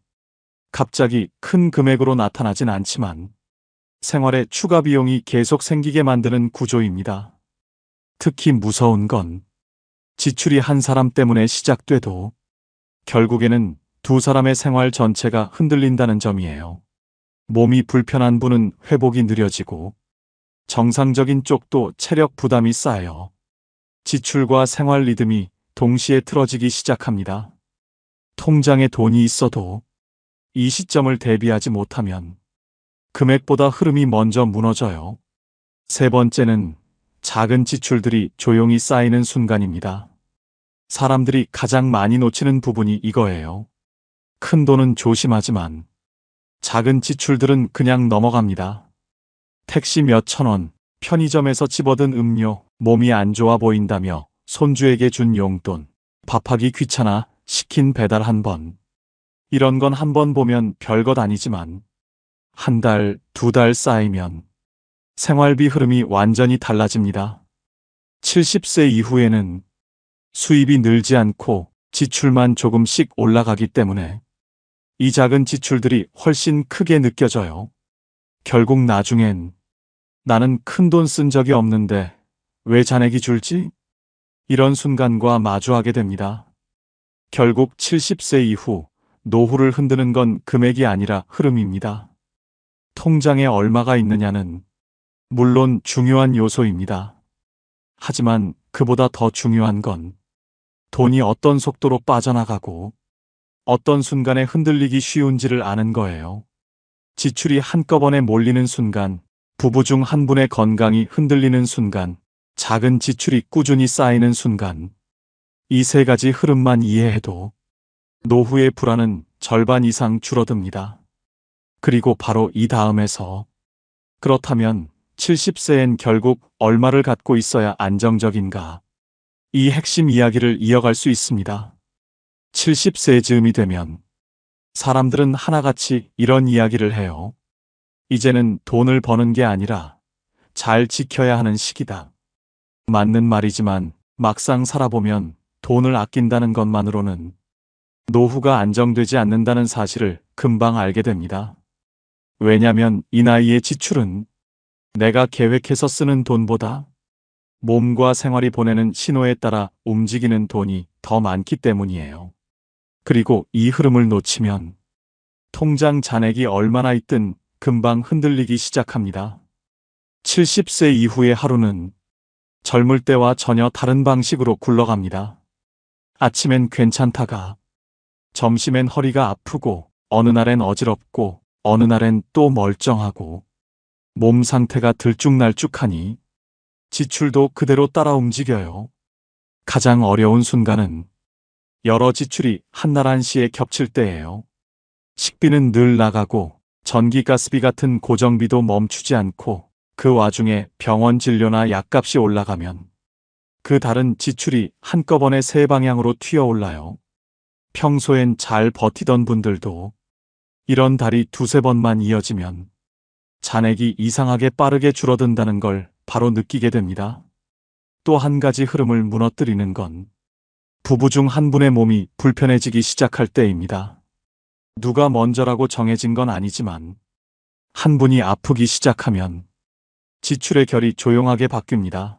갑자기 큰 금액으로 나타나진 않지만 생활에 추가 비용이 계속 생기게 만드는 구조입니다. 특히 무서운 건 지출이 한 사람 때문에 시작돼도 결국에는 두 사람의 생활 전체가 흔들린다는 점이에요. 몸이 불편한 분은 회복이 느려지고 정상적인 쪽도 체력 부담이 쌓여 지출과 생활 리듬이 동시에 틀어지기 시작합니다. 통장에 돈이 있어도 이 시점을 대비하지 못하면 금액보다 흐름이 먼저 무너져요. 세 번째는 작은 지출들이 조용히 쌓이는 순간입니다. 사람들이 가장 많이 놓치는 부분이 이거예요. 큰 돈은 조심하지만 작은 지출들은 그냥 넘어갑니다. 택시 몇천 원, 편의점에서 집어든 음료, 몸이 안 좋아 보인다며 손주에게 준 용돈, 밥하기 귀찮아 시킨 배달 한 번. 이런 건 한 번 보면 별것 아니지만 한 달, 두 달 쌓이면 생활비 흐름이 완전히 달라집니다. 70세 이후에는 수입이 늘지 않고 지출만 조금씩 올라가기 때문에 이 작은 지출들이 훨씬 크게 느껴져요. 결국 나중엔 나는 큰 돈 쓴 적이 없는데 왜 잔액이 줄지? 이런 순간과 마주하게 됩니다. 결국 70세 이후 노후를 흔드는 건 금액이 아니라 흐름입니다. 통장에 얼마가 있느냐는 물론 중요한 요소입니다. 하지만 그보다 더 중요한 건 돈이 어떤 속도로 빠져나가고 어떤 순간에 흔들리기 쉬운지를 아는 거예요. 지출이 한꺼번에 몰리는 순간, 부부 중 한 분의 건강이 흔들리는 순간, 작은 지출이 꾸준히 쌓이는 순간, 이 세 가지 흐름만 이해해도 노후의 불안은 절반 이상 줄어듭니다. 그리고 바로 이 다음에서 그렇다면 70세엔 결국 얼마를 갖고 있어야 안정적인가? 이 핵심 이야기를 이어갈 수 있습니다. 70세 즈음이 되면 사람들은 하나같이 이런 이야기를 해요. 이제는 돈을 버는 게 아니라 잘 지켜야 하는 시기다. 맞는 말이지만 막상 살아보면 돈을 아낀다는 것만으로는 노후가 안정되지 않는다는 사실을 금방 알게 됩니다. 왜냐면 이 나이의 지출은 내가 계획해서 쓰는 돈보다 몸과 생활이 보내는 신호에 따라 움직이는 돈이 더 많기 때문이에요. 그리고 이 흐름을 놓치면 통장 잔액이 얼마나 있든 금방 흔들리기 시작합니다. 70세 이후의 하루는 젊을 때와 전혀 다른 방식으로 굴러갑니다. 아침엔 괜찮다가 점심엔 허리가 아프고 어느 날엔 어지럽고 어느 날엔 또 멀쩡하고 몸 상태가 들쭉날쭉하니 지출도 그대로 따라 움직여요. 가장 어려운 순간은 여러 지출이 한날 한시에 겹칠 때예요. 식비는 늘 나가고 전기 가스비 같은 고정비도 멈추지 않고 그 와중에 병원 진료나 약값이 올라가면 그 다른 지출이 한꺼번에 세 방향으로 튀어올라요. 평소엔 잘 버티던 분들도 이런 달이 두세 번만 이어지면 잔액이 이상하게 빠르게 줄어든다는 걸 바로 느끼게 됩니다. 또 한 가지 흐름을 무너뜨리는 건 부부 중 한 분의 몸이 불편해지기 시작할 때입니다. 누가 먼저라고 정해진 건 아니지만 한 분이 아프기 시작하면 지출의 결이 조용하게 바뀝니다.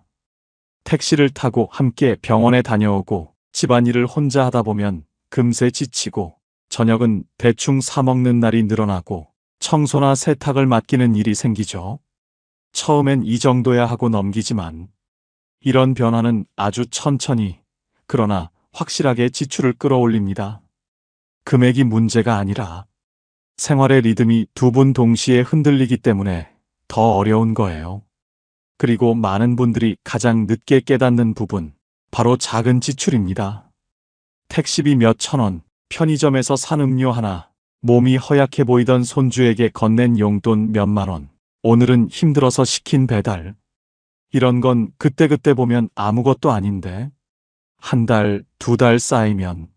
택시를 타고 함께 병원에 다녀오고 집안일을 혼자 하다 보면 금세 지치고 저녁은 대충 사 먹는 날이 늘어나고 청소나 세탁을 맡기는 일이 생기죠. 처음엔 이 정도야 하고 넘기지만 이런 변화는 아주 천천히 그러나 확실하게 지출을 끌어올립니다. 금액이 문제가 아니라 생활의 리듬이 두 분 동시에 흔들리기 때문에 더 어려운 거예요. 그리고 많은 분들이 가장 늦게 깨닫는 부분, 바로 작은 지출입니다. 택시비 몇천 원, 편의점에서 산 음료 하나, 몸이 허약해 보이던 손주에게 건넨 용돈 몇만 원, 오늘은 힘들어서 시킨 배달. 이런 건 그때그때 보면 아무것도 아닌데 한 달, 두 달 쌓이면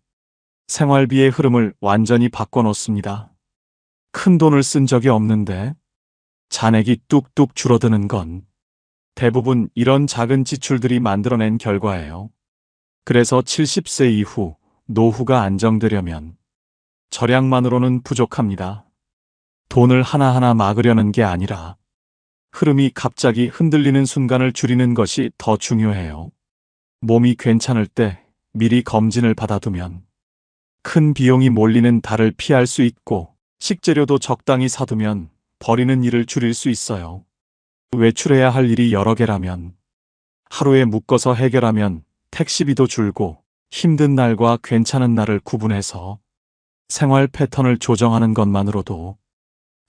생활비의 흐름을 완전히 바꿔놓습니다. 큰 돈을 쓴 적이 없는데 잔액이 뚝뚝 줄어드는 건 대부분 이런 작은 지출들이 만들어낸 결과예요. 그래서 70세 이후 노후가 안정되려면 절약만으로는 부족합니다. 돈을 하나하나 막으려는 게 아니라 흐름이 갑자기 흔들리는 순간을 줄이는 것이 더 중요해요. 몸이 괜찮을 때 미리 검진을 받아두면 큰 비용이 몰리는 달을 피할 수 있고 식재료도 적당히 사두면 버리는 일을 줄일 수 있어요. 외출해야 할 일이 여러 개라면 하루에 묶어서 해결하면 택시비도 줄고 힘든 날과 괜찮은 날을 구분해서 생활 패턴을 조정하는 것만으로도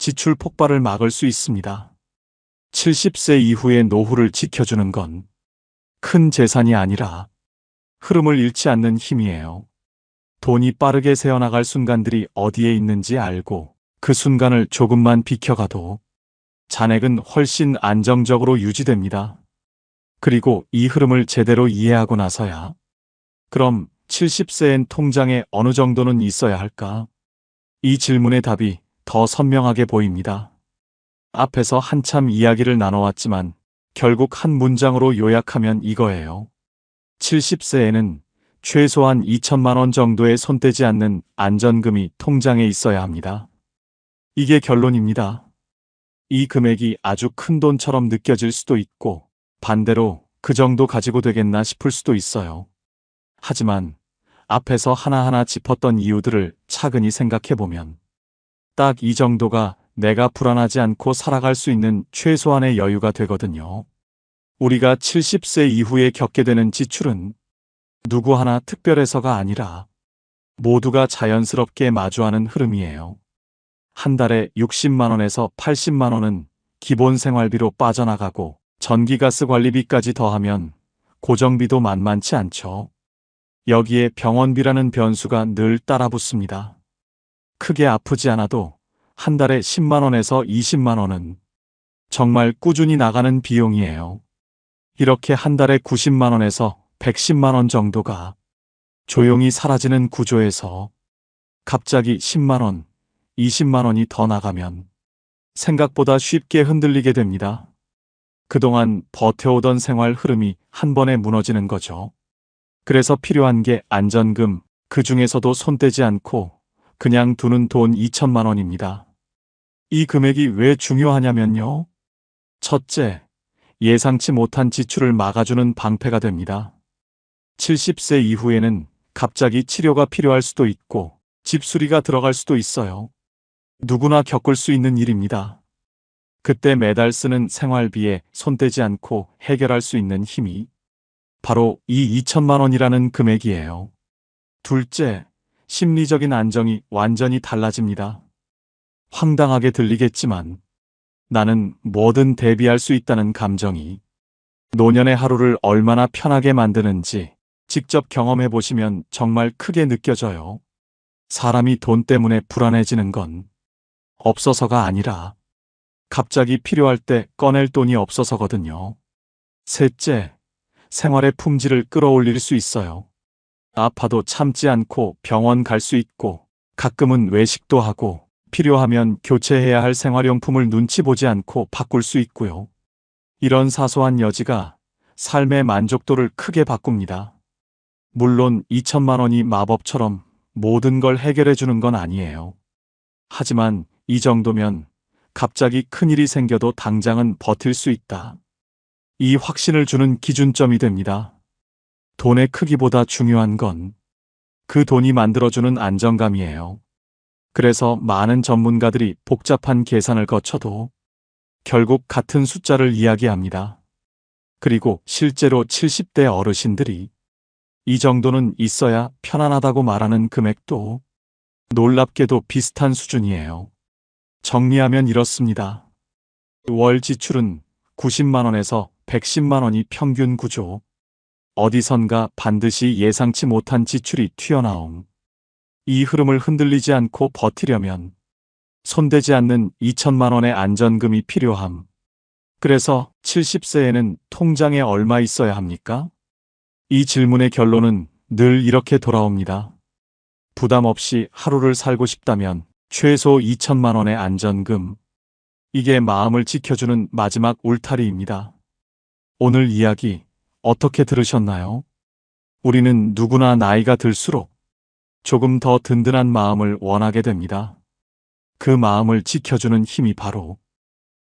지출 폭발을 막을 수 있습니다. 70세 이후의 노후를 지켜주는 건 큰 재산이 아니라 흐름을 잃지 않는 힘이에요. 돈이 빠르게 새어나갈 순간들이 어디에 있는지 알고 그 순간을 조금만 비켜가도 잔액은 훨씬 안정적으로 유지됩니다. 그리고 이 흐름을 제대로 이해하고 나서야 그럼 70세엔 통장에 어느 정도는 있어야 할까? 이 질문의 답이 더 선명하게 보입니다. 앞에서 한참 이야기를 나눠왔지만 결국 한 문장으로 요약하면 이거예요. 70세에는 최소한 2천만 원 정도의 손대지 않는 안전금이 통장에 있어야 합니다. 이게 결론입니다. 이 금액이 아주 큰 돈처럼 느껴질 수도 있고 반대로 그 정도 가지고 되겠나 싶을 수도 있어요. 하지만 앞에서 하나하나 짚었던 이유들을 차근히 생각해보면 딱 이 정도가 내가 불안하지 않고 살아갈 수 있는 최소한의 여유가 되거든요. 우리가 70세 이후에 겪게 되는 지출은 누구 하나 특별해서가 아니라 모두가 자연스럽게 마주하는 흐름이에요. 한 달에 60만 원에서 80만 원은 기본 생활비로 빠져나가고 전기가스 관리비까지 더하면 고정비도 만만치 않죠. 여기에 병원비라는 변수가 늘 따라붙습니다. 크게 아프지 않아도 한 달에 10만 원에서 20만 원은 정말 꾸준히 나가는 비용이에요. 이렇게 한 달에 90만 원에서 110만 원 정도가 조용히 사라지는 구조에서 갑자기 10만 원, 20만 원이 더 나가면 생각보다 쉽게 흔들리게 됩니다. 그동안 버텨오던 생활 흐름이 한 번에 무너지는 거죠. 그래서 필요한 게 안전금, 그 중에서도 손대지 않고 그냥 두는 돈 2천만 원입니다. 이 금액이 왜 중요하냐면요. 첫째, 예상치 못한 지출을 막아주는 방패가 됩니다. 70세 이후에는 갑자기 치료가 필요할 수도 있고 집수리가 들어갈 수도 있어요. 누구나 겪을 수 있는 일입니다. 그때 매달 쓰는 생활비에 손대지 않고 해결할 수 있는 힘이 바로 이 2천만 원이라는 금액이에요. 둘째, 심리적인 안정이 완전히 달라집니다. 황당하게 들리겠지만 나는 뭐든 대비할 수 있다는 감정이 노년의 하루를 얼마나 편하게 만드는지 직접 경험해 보시면 정말 크게 느껴져요. 사람이 돈 때문에 불안해지는 건 없어서가 아니라 갑자기 필요할 때 꺼낼 돈이 없어서거든요. 셋째, 생활의 품질을 끌어올릴 수 있어요. 아파도 참지 않고 병원 갈 수 있고 가끔은 외식도 하고 필요하면 교체해야 할 생활용품을 눈치 보지 않고 바꿀 수 있고요. 이런 사소한 여지가 삶의 만족도를 크게 바꿉니다. 물론 2천만 원이 마법처럼 모든 걸 해결해 주는 건 아니에요. 하지만 이 정도면 갑자기 큰일이 생겨도 당장은 버틸 수 있다. 이 확신을 주는 기준점이 됩니다. 돈의 크기보다 중요한 건 그 돈이 만들어주는 안정감이에요. 그래서 많은 전문가들이 복잡한 계산을 거쳐도 결국 같은 숫자를 이야기합니다. 그리고 실제로 70대 어르신들이 이 정도는 있어야 편안하다고 말하는 금액도 놀랍게도 비슷한 수준이에요. 정리하면 이렇습니다. 월 지출은 90만 원에서 110만 원이 평균 구조. 어디선가 반드시 예상치 못한 지출이 튀어나옴. 이 흐름을 흔들리지 않고 버티려면 손대지 않는 2천만 원의 안전금이 필요함. 그래서 70세에는 통장에 얼마 있어야 합니까? 이 질문의 결론은 늘 이렇게 돌아옵니다. 부담 없이 하루를 살고 싶다면 최소 2천만 원의 안전금. 이게 마음을 지켜주는 마지막 울타리입니다. 오늘 이야기 어떻게 들으셨나요? 우리는 누구나 나이가 들수록 조금 더 든든한 마음을 원하게 됩니다. 그 마음을 지켜주는 힘이 바로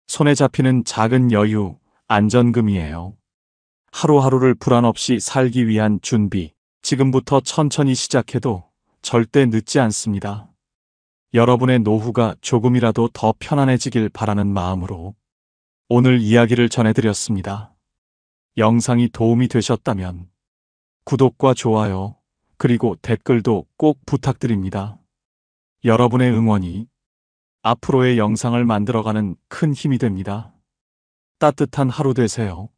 손에 잡히는 작은 여유, 안전금이에요. 하루하루를 불안 없이 살기 위한 준비, 지금부터 천천히 시작해도 절대 늦지 않습니다. 여러분의 노후가 조금이라도 더 편안해지길 바라는 마음으로 오늘 이야기를 전해드렸습니다. 영상이 도움이 되셨다면 구독과 좋아요, 그리고 댓글도 꼭 부탁드립니다. 여러분의 응원이 앞으로의 영상을 만들어가는 큰 힘이 됩니다. 따뜻한 하루 되세요.